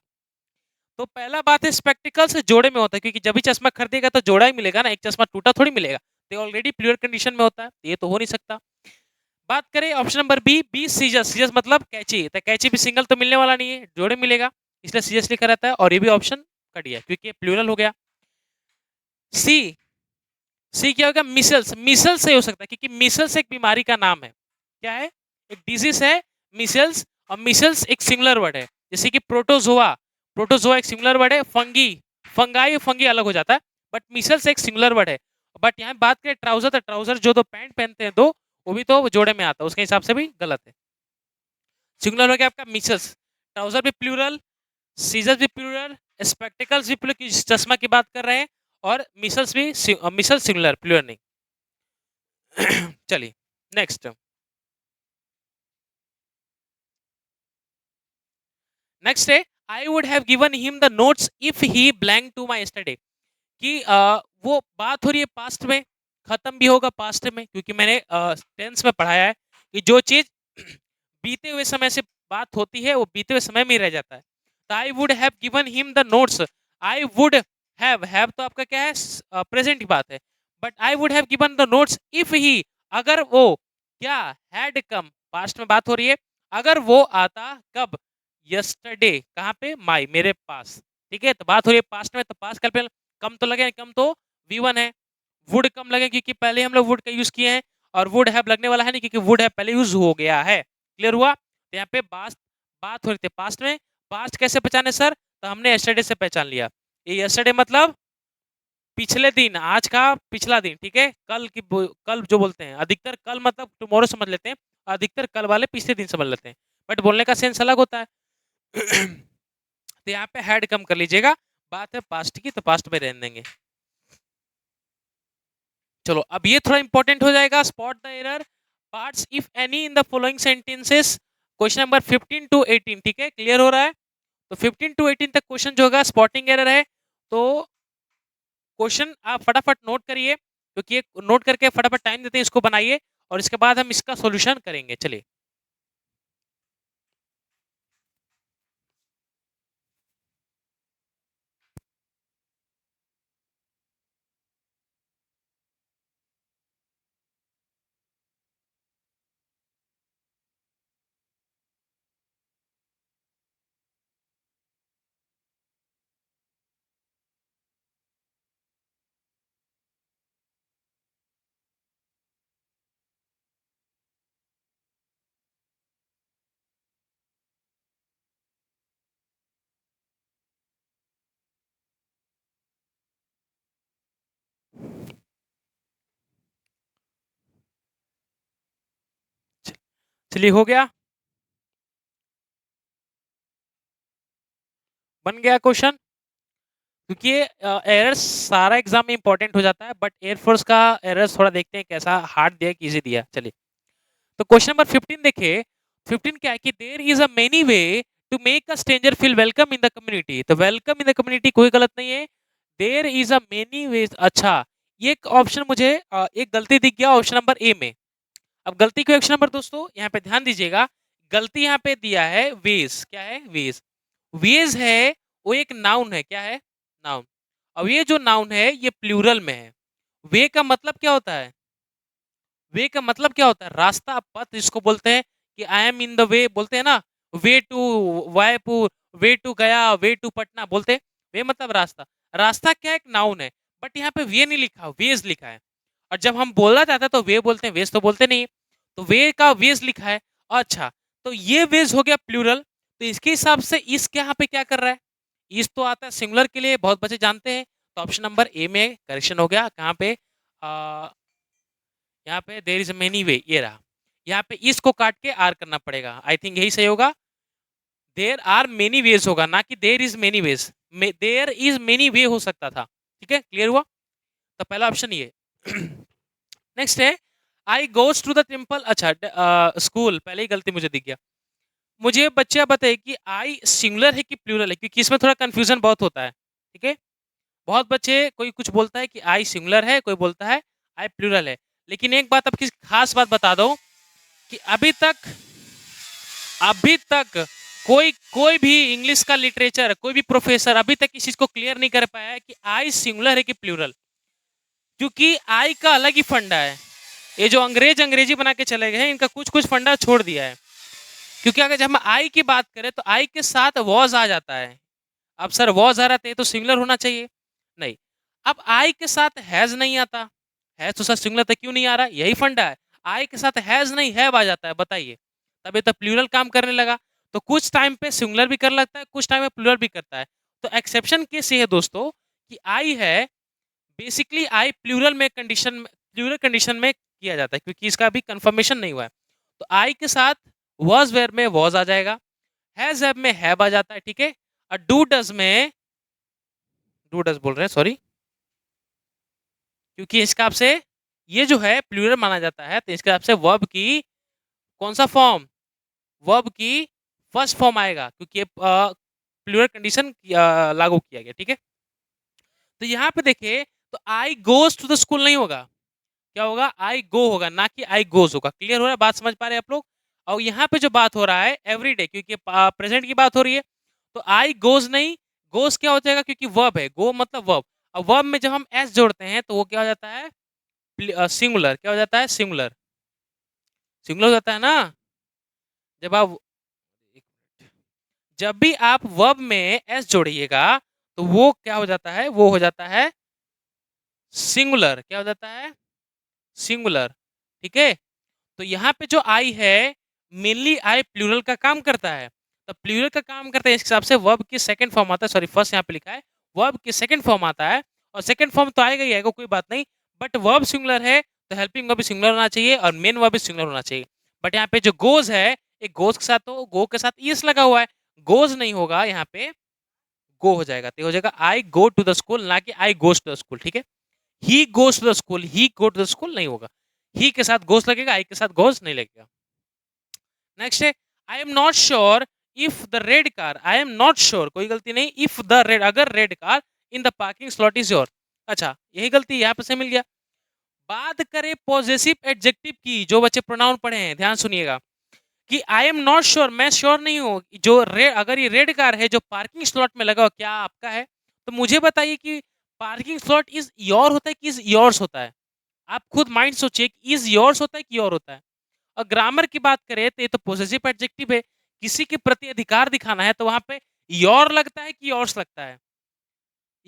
Speaker 1: तो पहला बात है स्पेक्टिकल्स जोड़े में होता है, क्योंकि जब भी चश्मा खरीदेगा तो जोड़ा ही मिलेगा ना, एक चश्मा टूटा थोड़ी मिलेगा। तो ऑलरेडी प्लूरल कंडीशन में होता है, ये तो हो नहीं सकता। बात करें ऑप्शन नंबर बी, बी सीजस। सीजस मतलब कैची, तो कैची भी सिंगल तो मिलने वाला नहीं है, जोड़े मिलेगा, इसलिए सीजस लिखा रहता है। और ये भी ऑप्शन कट गया क्योंकि प्लूरल हो गया। सी, सी क्या होगा, मिसल्स। मिसल्स से हो सकता है क्योंकि मिसल्स एक बीमारी का नाम है। क्या है, एक डिजीज है मिसल्स। और मिसल्स एक सिंगुलर वर्ड है, जैसे कि प्रोटोजोआ। प्रोटोजोआ एक सिंगुलर वर्ड है। फंगी, फंगाई फंगी अलग हो जाता है, बट मिसल्स एक सिंगुलर वर्ड है। बट यहाँ बात करें ट्राउजर, तो ट्राउजर जो दो पैंट पहनते हैं दो, वो भी तो जोड़े में आता है, उसके हिसाब से भी गलत है। सिंगुलर हो गया आपका मिसल्स। ट्राउजर भी प्लूरल, सीजर्स भी प्लूरल, स्पेक्टिकल्स भी प्लूरल, चश्मा की बात कर रहे हैं। और मिसल्स भी मिसल्स सिंगुलर, प्लूरल नहीं। चलिए नेक्स्ट। नेक्स्ट है, I would have given him the notes if he blank to my yesterday. कि वो बात हो रही है पास्ट में, खत्म भी होगा पास्ट में, क्योंकि मैंने टेंस में पढ़ाया है कि जो चीज बीते हुए समय से बात होती है वो बीते हुए समय में ही रह जाता है। तो आई would have given him the notes. I would have तो आपका क्या है, प्रेजेंट की बात है। But I would have given the notes if ही, अगर वो क्या, हैड कम, पास्ट में बात हो रही है, अगर वो आता कब, यस्टरडे, कहाँ पे, माई, मेरे पास। ठीक है, तो बात हो रही है पास्ट में, तो पास्ट कल पे कम तो लगे, कम तो V1 है। वुड कम लगे क्योंकि पहले हम लोग वुड का यूज किए हैं, और वुड हैव लगने वाला है नहीं क्योंकि वुड हैव पहले यूज हो गया है। क्लियर हुआ। तो यहाँ पे बात हो रही थी पास्ट में। पास्ट कैसे पहचाने सर, तो हमने यस्टरडे से पहचान लिया। ये यस्टरडे मतलब पिछले दिन, आज का पिछला दिन, ठीक है। कल जो बोलते हैं, अधिकतर कल मतलब टुमारो समझ लेते हैं, अधिकतर कल वाले पिछले दिन समझ लेते हैं, बट बोलने का सेंस अलग होता है। तो यहाँ पे हैड कम कर लीजिएगा, बात है पास्ट की, तो पास्ट में रहने देंगे। चलो अब ये थोड़ा इंपॉर्टेंट हो जाएगा, spot the error parts if any in the following sentences. Question number 15 to 18, ठीक है, क्लियर हो रहा है। तो 15 टू 18 तक क्वेश्चन जो होगा स्पॉटिंग एरर है। तो क्वेश्चन आप फटाफट नोट करिए, क्योंकि नोट करके फटाफट टाइम देते हैं, इसको बनाइए और इसके बाद हम इसका सॉल्यूशन करेंगे। चलिए चलिए, हो गया, बन गया क्वेश्चन। क्योंकि एरर्स सारा एग्जाम में इंपॉर्टेंट हो जाता है, बट एयरफोर्स का एरर्स थोड़ा देखते हैं कैसा हार्ड दिया कि इजी दिया। चलिए, तो क्वेश्चन नंबर 15 देखिए। 15 क्या है कि there is a many way to make a stranger feel welcome in the community. तो वेलकम इन द कम्युनिटी कोई गलत नहीं है, there is a many way. अच्छा, ये एक ऑप्शन मुझे एक गलती दिख गया ऑप्शन नंबर ए में। अब गलती के ऑप्शन नंबर दोस्तों यहाँ पे ध्यान दीजिएगा, गलती यहाँ पे दिया है वेज। क्या है, वेज। वेज है वो एक नाउन है, क्या है, नाउन। अब ये जो नाउन है ये प्लूरल में है। वे का मतलब क्या होता है, वे का मतलब क्या होता है, रास्ता, पथ, जिसको बोलते हैं कि I M in the way, बोलते हैं ना, वे टू वायपुर, वे टू गया, वे टू पटना, बोलते हैं। वे मतलब रास्ता। रास्ता क्या, एक नाउन है, बट यहाँ पे वे नहीं लिखा, वेज लिखा है। और जब हम बोलना चाहते हैं तो वे बोलते हैं, वेज तो बोलते नहीं। तो वे का वेज लिखा है। अच्छा, तो ये वेज हो गया प्लूरल। तो इसके हिसाब से इस के यहाँ पे क्या कर रहा है, इस तो आता है सिंगुलर के लिए, बहुत बच्चे जानते हैं। तो ऑप्शन नंबर ए में करेक्शन हो गया। कहाँ पे, यहाँ पे देर इज मेनी वे, ये रहा। यहाँ पे इसको काट के आर करना पड़ेगा, आई थिंक यही सही होगा। देर आर मेनी वेज होगा, ना कि there is many ways. There is many वे हो सकता था। ठीक है, क्लियर हुआ। तो पहला ऑप्शन ये। नेक्स्ट है, आई गोज टू द टेम्पल, अच्छा स्कूल, पहले ही गलती मुझे दिख गया। मुझे बच्चे आप बताइए कि आई सिंगुलर है कि प्लूरल है, क्योंकि इसमें थोड़ा कंफ्यूजन बहुत होता है, ठीक है। बहुत बच्चे, कोई कुछ बोलता है कि आई सिंगुलर है, कोई बोलता है आई प्लूरल है। लेकिन एक बात, आपकी खास बात बता दो कि अभी तक कोई कोई भी इंग्लिश का लिटरेचर, कोई भी प्रोफेसर अभी तक इस चीज को क्लियर नहीं कर पाया है कि आई सिंगुलर है कि प्लूरल, क्योंकि आई का अलग ही फंडा है। ये जो अंग्रेजी बना के चले गए हैं, इनका कुछ कुछ फंडा छोड़ दिया है। क्योंकि अगर जब हम आई की बात करें तो आई के साथ वॉज आ जाता है। अब सर वॉज आ रहा है तो सिंगुलर होना चाहिए, नहीं। अब आई के साथ हैज नहीं आता, हैज तो सर सिंगुलर तो क्यों नहीं आ रहा, यही फंडा है। आई के साथ हैज नहीं हैव आ जाता है, बताइए। तब ये तो प्लूरल काम करने लगा। तो कुछ टाइम पे सिंगुलर भी कर लगता है, कुछ टाइम पे प्लूरल भी करता है। तो एक्सेप्शन केस ये है दोस्तों कि आई है, बेसिकली आई प्लूरल कंडीशन में किया जाता है, क्योंकि इसका अभी कंफर्मेशन नहीं हुआ है। तो आई के साथ वॉज वेयर में वॉज आ जाएगा, हैज हैव में हैव आ जाता है, ठीक है। और डू डज में, डू डज बोल रहे हैं सॉरी, क्योंकि इसका आपसे ये जो है प्लूरल माना जाता है, तो इसके हिसाब से वर्ब की कौन सा फॉर्म, वर्ब की फर्स्ट फॉर्म आएगा, क्योंकि ये प्लूरल कंडीशन लागू किया गया, ठीक है। तो यहाँ पे देखिए, तो आई गोज टू द स्कूल नहीं होगा, क्या होगा, आई गो होगा, ना कि आई गोज होगा। क्लियर हो रहा है, बात समझ पा रहे हैं आप लोग। और यहाँ पे जो बात हो रहा है एवरीडे, क्योंकि प्रेजेंट की बात हो रही है, तो आई गोज नहीं, गोज क्या हो जाएगा, क्योंकि वर्ब है, गो मतलब वर्ब। अब वर्ब में जब हम एस जोड़ते हैं तो वो क्या हो जाता है, सिंगुलर। क्या हो जाता है, सिंगुलर। सिंगुलर हो जाता है ना। जब आप, जब भी आप वर्ब में एस जोड़िएगा तो वो क्या हो जाता है, वो हो जाता है सिंगुलर। क्या हो जाता है, सिंगुलर, ठीक है। तो यहाँ पे जो आई है, मेनली आई प्लूरल का काम करता है। तो प्लूरल का काम करता है, इस हिसाब से वर्ब की सेकंड फॉर्म आता है, सॉरी फर्स्ट यहाँ पे लिखा है, वर्ब की सेकंड फॉर्म आता है। और सेकंड फॉर्म तो आएगा ही आएगा, कोई बात नहीं। बट वर्ब सिंगुलर है तो हेल्पिंग वर्ब भी सिंगुलर होना चाहिए और मेन वर्ब भी सिंगुलर होना चाहिए। बट यहाँ पे जो गोज है, एक गोज के साथ, तो गो के साथ ईएस लगा हुआ है, गोज नहीं होगा, यहाँ पे गो हो जाएगा। तो हो जाएगा I go to the school, ना कि I goes to the school, ठीक है। He goes to the school, he go to the school नहीं होगा, ही के साथ गोज लगेगा, आई के साथ गोज नहीं लगेगा। नेक्स्ट है, I am not sure if the red car, I am not sure, कोई गलती नहीं, इफ द रेड, अगर red car in the parking slot is your. अच्छा, यही गलती यहाँ पे से मिल गया। बात करें पॉजेसिव एडजेक्टिव की, जो बच्चे प्रोनाउन पढ़े हैं ध्यान सुनिएगा, कि आई एम नॉट श्योर, मैं श्योर नहीं हूँ, जो रेड, अगर ये रेड कार है जो पार्किंग स्लॉट में लगा हो, क्या आपका है, तो मुझे बताइए कि पार्किंग स्लॉट इज योर होता है कि इज योर्स होता है। आप खुद माइंड सोचिए, इज योर्स होता है कि योर होता है। और ग्रामर की बात करें तो ये तो पॉसेसिव एडजेक्टिव है, किसी के प्रति अधिकार दिखाना है तो वहां पे योर लगता है कि योर्स लगता है।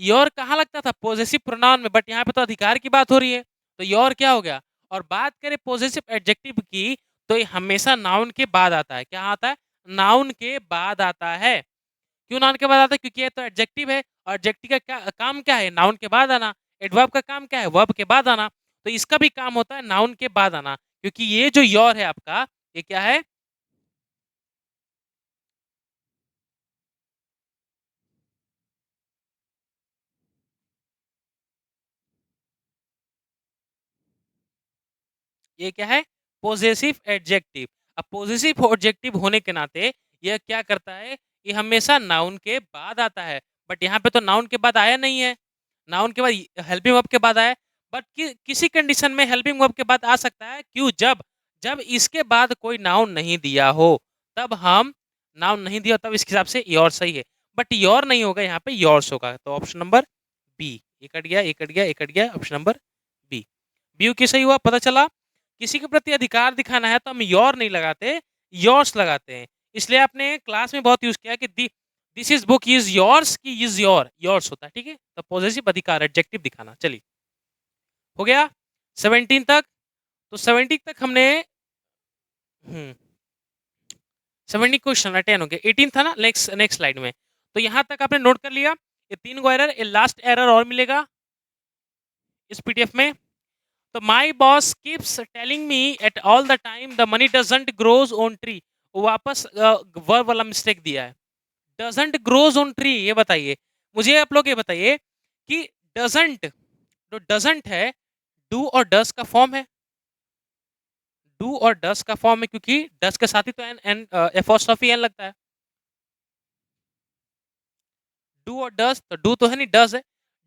Speaker 1: योर कहाँ लगता था, पॉसेसिव प्रोनाउन में, बट यहाँ पे तो अधिकार की बात हो रही है, तो योर क्या हो गया। और बात करें पॉसेसिव एडजेक्टिव की, तो ये हमेशा नाउन के बाद आता है। क्या आता है, नाउन के बाद आता है। क्यों नाउन के बाद आता है, क्योंकि ये तो एडजेक्टिव है, और एडजेक्टिव का काम क्या है, नाउन के बाद आना। एडवर्ब का काम क्या है, वर्ब के बाद आना। तो इसका भी काम होता है नाउन के बाद आना, क्योंकि ये जो योर है आपका, ये क्या है, ये क्या है, पॉजेसिव एडजेक्टिव। अब पॉजेसिव एडजेक्टिव होने के नाते यह क्या करता है, ये हमेशा नाउन के बाद आता है। बट यहाँ पे तो नाउन के बाद आया नहीं है, नाउन के बाद हेल्पिंग वर्ब के बाद आया। बट किसी कंडीशन में हेल्पिंग वर्ब के बाद आ सकता है, क्यों, जब जब इसके बाद कोई नाउन नहीं दिया हो, तब हम, नाउन नहीं दिया तब इसके हिसाब से योर सही है। बट योर नहीं होगा, यहाँ पे योर्स होगा। तो ऑप्शन नंबर बी, ये कट गया, ये कट गया, ये कट गया, ऑप्शन नंबर बी, बी की सही हुआ। पता चला, किसी के प्रति अधिकार दिखाना है तो हम योर नहीं लगाते, योर्स लगाते हैं। इसलिए आपने क्लास में बहुत यूज किया कि this is book is yours की इज योर, योर्स होता है, ठीक है। तो पॉजिटिव अधिकार, एडजेक्टिव दिखाना। चलिए, हो गया 17 तक। तो 17 तक हमने 70 क्वेश्चन अटेंड हो गए, 18 था ना, नेक्स्ट नेक्स्ट स्लाइड में। तो यहां तक आपने नोट कर लिया, ये 3 गो एरर, ये लास्ट एरर और मिलेगा इस पीडीएफ में। तो my boss keeps telling me at all the time the money doesn't grows on tree, वापस वर्ब वाला मिस्टेक दिया है, डजंट ग्रोज ऑन ट्री। ये बताइए मुझे, आप लोग ये बताइए कि डजंट, जो डजंट है, डू और डस का फॉर्म है, डू और डस का फॉर्म है, क्योंकि डस के साथ ही तो एन एन एपोस्ट्रोफी एन लगता है। डू और डस, तो डू तो है नहीं, डज है।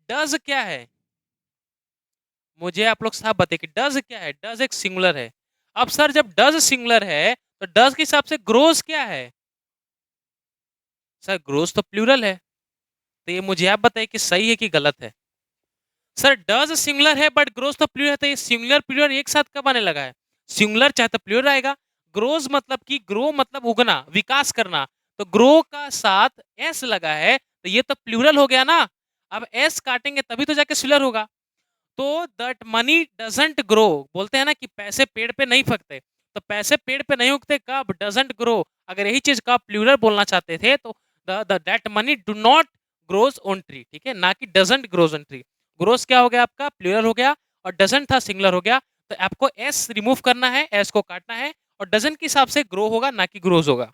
Speaker 1: डज क्या है, मुझे आप लोग साहब बताइए कि डज क्या है। डज एक सिंगुलर है। अब सर जब डज सिंगुलर है तो डज के हिसाब से ग्रोस क्या है? सर ग्रोस तो प्लूरल है। तो ये मुझे आप बताइए कि सही है कि गलत है? सर डज सिंगुलर है बट ग्रोस तो प्लूरल है, तो ये सिंगुलर प्लूरल एक साथ कब आने लगा है? सिंगुलर चाहे तो प्लूरल आएगा। ग्रोस मतलब कि ग्रो मतलब उगना, विकास करना। तो ग्रो का साथ एस लगा है, तो ये तो प्लूरल हो गया ना। अब एस काटेंगे तभी तो जाके सिंगुलर होगा। तो दैट मनी डजंट ग्रो, बोलते हैं ना कि पैसे पेड़ पे नहीं पकते। तो पैसे पेड़ पे नहीं उगते कब? Doesn't grow. अगर यही चीज का प्लूरल बोलना चाहते थे तो that money do not grows on tree, ठीक है, ना कि doesn't grows on tree. Grows क्या हो गया आपका? प्लूरल हो गया। और डजंट था सिंगुलर हो गया। तो आपको एस रिमूव करना है, एस को काटना है, और डजंट के हिसाब से ग्रो होगा ना कि ग्रोज होगा।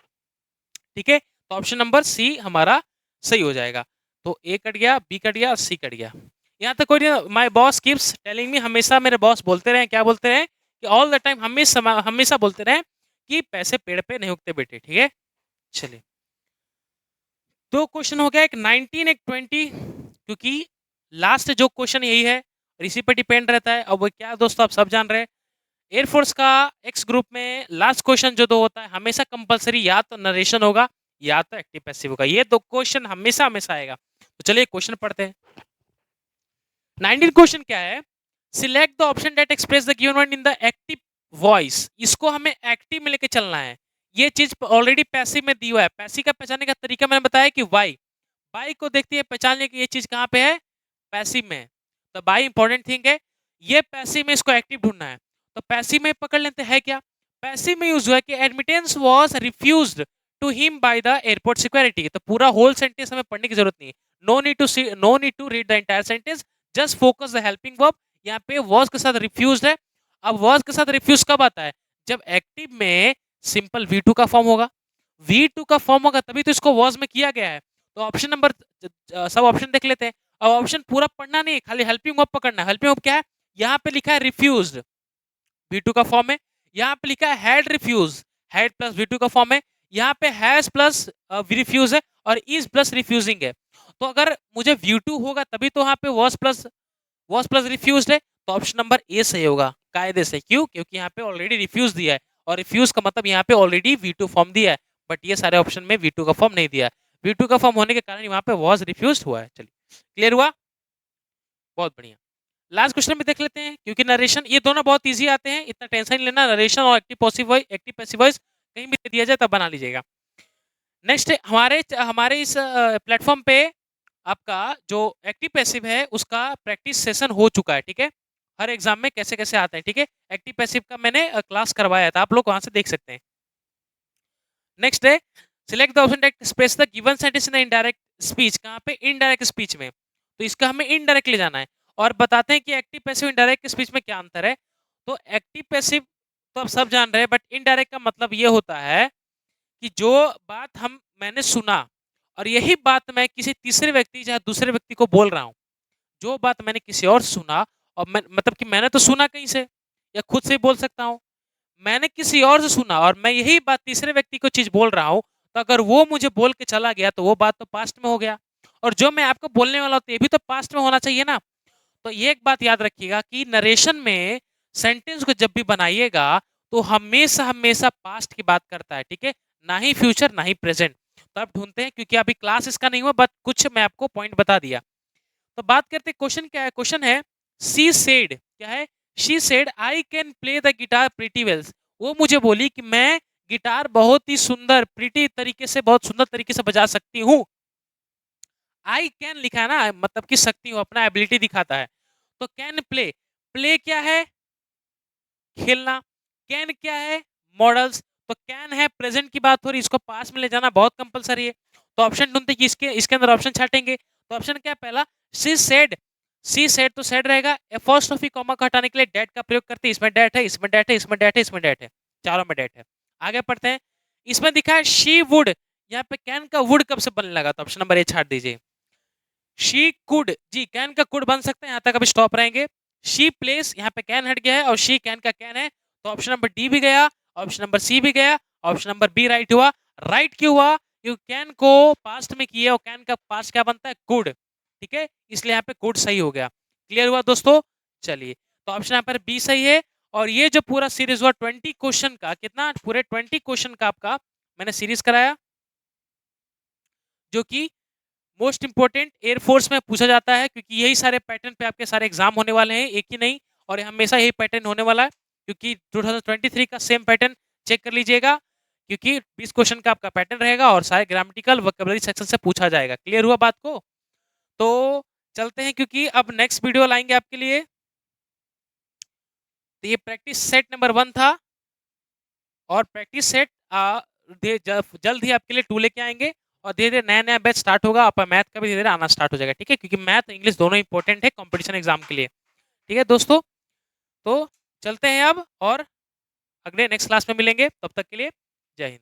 Speaker 1: ठीक है, तो ऑप्शन नंबर सी हमारा सही हो जाएगा। तो ए कट गया, बी कट गया, सी कट गया। यहाँ तक कोई नहीं। My boss keeps telling me, हमेशा मेरे बॉस बोलते रहे, क्या बोलते रहे? कि ऑल द टाइम, हमेशा हमेशा बोलते रहे कि पैसे पेड़ पे नहीं उगते बेटे। ठीक है, चलिए दो क्वेश्चन हो गया, एक 19 एक 20, क्योंकि लास्ट जो क्वेश्चन यही है और इसी पे डिपेंड रहता है। अब वो क्या दोस्तों, आप सब जान रहे हैं, एयरफोर्स का एक्स ग्रुप में लास्ट क्वेश्चन जो दो होता है हमेशा कंपलसरी, या तो नरेशन होगा या तो एक्टिव पैसिव होगा। ये दो क्वेश्चन हमेशा हमेशा आएगा। तो चलिए क्वेश्चन पढ़ते हैं। 19 क्वेश्चन क्या है? Select the option that express the given word in the active voice. इसको हमें एक्टिव में लेके चलना है। ये चीज ऑलरेडी पैसिव में दी हुआ है। पैसिव का पहचानने का तरीका मैंने बताया कि वाई, बाई को देखती है पहचानने की ये चीज कहाँ पे है? पैसिव में। तो बाई इंपॉर्टेंट थिंग है। ये पैसिव में, इसको एक्टिव ढूंढना है। तो पैसिव में पकड़ लेते हैं क्या? पैसिव में यूज हुआ है कि admittance was refused to him by the airport security. तो पूरा होल सेंटेंस हमें पढ़ने की जरूरत नहीं है। No need to read the entire sentence, just focus the helping verb. यहाँ पे वाज के साथ रिफ्यूज्ड है। अब वाज के साथ रिफ्यूज कब आता है? जब एक्टिव में सिंपल V2 का फॉर्म होगा। V2 का फॉर्म होगा तभी तो इसको वाज में किया गया है। तो ऑप्शन नंबर, सब ऑप्शन देख लेते हैं। अब ऑप्शन पूरा पढ़ना नहीं, खाली हेल्पिंग वर्ब पकड़ना है। हेल्पिंग वर्ब क्या है? यहाँ पे लिखा है रिफ्यूज्ड, V2 का फॉर्म है। यहाँ पे लिखा है had refuse, had plus V2 का फॉर्म है। यहाँ पे हैज प्लस रिफ्यूज है, और इज प्लस रिफ्यूजिंग है। तो अगर मुझे V2 होगा तभी तो यहाँ पे वॉज प्लस रिफ्यूज्ड है। तो ऑप्शन नंबर ए सही होगा कायदे से। क्यों? क्योंकि यहाँ पे ऑलरेडी रिफ्यूज दिया है, और रिफ्यूज का मतलब यहाँ पे ऑलरेडी V2 फॉर्म दिया है। बट ये सारे ऑप्शन में V2 का फॉर्म नहीं दिया है। V2 का फॉर्म होने के कारण वहां पे वॉज रिफ्यूज हुआ है। चलिए क्लियर हुआ, बहुत बढ़िया। लास्ट क्वेश्चन में देख लेते हैं, क्योंकि नरेशन ये दोनों बहुत इजी आते हैं, इतना टेंशन नहीं लेना। नरेशन और active passive voice, active passive voice कहीं भी दे दिया जाए तब बना लीजिएगा। नेक्स्ट हमारे हमारे इस प्लेटफॉर्म पे आपका जो एक्टिव पैसिव है उसका प्रैक्टिस सेशन हो चुका है। ठीक है, हर एग्जाम में कैसे कैसे आते हैं। ठीक है, एक्टिव पैसिव का मैंने क्लास करवाया था, आप लोग वहां से देख सकते हैं। नेक्स्ट है select the option that express the given sentence in indirect speech. कहाँ पे? इनडायरेक्ट स्पीच में। तो इसका हमें इनडायरेक्ट ले जाना है, और बताते हैं कि एक्टिव पैसिव इनडायरेक्ट स्पीच में क्या अंतर है। तो एक्टिव पैसिव तो आप सब जान रहे हैं, बट इनडायरेक्ट का मतलब ये होता है कि जो बात मैंने सुना, और यही बात मैं किसी तीसरे व्यक्ति या दूसरे व्यक्ति को बोल रहा हूँ। जो बात मैंने किसी और सुना, और मतलब कि मैंने तो सुना कहीं से, या खुद से बोल सकता हूँ। मैंने किसी और से सुना और मैं यही बात तीसरे व्यक्ति को चीज बोल रहा हूँ, तो अगर वो मुझे बोल के चला गया तो वो बात तो पास्ट में हो गया, और जो मैं आपको बोलने वाला हूँ तो ये भी तो पास्ट में होना चाहिए ना। तो ये एक बात याद रखिएगा कि नरेशन में सेंटेंस को जब भी बनाइएगा तो हमेशा हमेशा पास्ट की बात करता है। ठीक है, ना ही फ्यूचर ना ही प्रेजेंट। तो आप ढूंढते हैं, क्योंकि अभी क्लास इसका नहीं हुआ, बट कुछ मैं आपको पॉइंट बता दिया। तो बात करते हैं क्वेश्चन क्या है। क्वेश्चन है शी सेड, क्या है? She said I can play the guitar pretty well. वो मुझे बोली कि मैं गिटार बहुत ही सुंदर, प्रीटी तरीके से, बहुत सुंदर तरीके से बजा सकती हूँ। आई कैन लिखा है ना, मतलब कि सकती हूँ, अपना एबिलिटी दिखाता है। तो कैन प्ले, प्ले क्या है? खेलना। कैन क्या है? मॉडल्स। तो कैन है प्रेजेंट की बात हो रही, इसको पास में ले जाना बहुत कंपलसरी है। तो ऑप्शन ढूंढते कि इसके अंदर ऑप्शन छाटेंगे। तो ऑप्शन क्या है पहला? She said. सी सेड तो सेड रहेगा। एपोस्ट्रोफी कॉमा को हटाने के लिए डेट का प्रयोग करते हैं। इसमें डेट है, इसमें डेट है, इसमें डेट है, इसमें डेट है, चारों में डेट है। आगे पढ़ते हैं। इसमें दिखा है शी वुड, यहाँ पे कैन का वुड कब से बनने लगा? तो ऑप्शन नंबर ए छाट दीजिए। शी कुड, जी कैन का कुड बन सकता है, यहाँ तक अभी स्टॉप रहेंगे। शी प्लेस, यहाँ पे कैन हट गया है, और शी कैन का कैन है। तो ऑप्शन नंबर डी भी गया, ऑप्शन नंबर सी भी गया, ऑप्शन नंबर बी राइट हुआ। राइट क्यों हुआ? क्योंकि कैन को पास्ट में किए और कैन का पास्ट क्या बनता है? कुड। ठीक है, इसलिए यहाँ पे कुड सही हो गया। क्लियर हुआ दोस्तों? चलिए, तो ऑप्शन यहाँ पर बी सही है। और ये जो पूरा सीरीज हुआ 20 क्वेश्चन का, कितना? पूरे 20 क्वेश्चन का आपका मैंने सीरीज कराया, जो कि मोस्ट इंपोर्टेंट एयरफोर्स में पूछा जाता है, क्योंकि यही सारे पैटर्न पे आपके सारे एग्जाम होने वाले हैं, एक ही नहीं, और हमेशा यही पैटर्न होने वाला है, क्योंकि 2023 का सेम पैटर्न चेक कर लीजिएगा, क्योंकि 20 क्वेश्चन का आपका पैटर्न रहेगा और सारे ग्रामेटिकल वोकैबुलरी सेक्शन से पूछा जाएगा। क्लियर हुआ बात को? तो चलते हैं, क्योंकि अब नेक्स्ट वीडियो लाएंगे आपके लिए। तो ये प्रैक्टिस सेट नंबर 1 था, और प्रैक्टिस सेट जल्द ही आपके लिए 2 लेके आएंगे, और धीरे धीरे नया नया बैच स्टार्ट होगा, आपका मैथ का भी धीरे धीरे आना स्टार्ट हो जाएगा। ठीक है, क्योंकि मैथ इंग्लिश दोनों इंपॉर्टेंट है कंपटीशन एग्जाम के लिए। ठीक है दोस्तों, तो चलते हैं अब, और अगले नेक्स्ट क्लास में मिलेंगे। तब तक के लिए जय हिंद।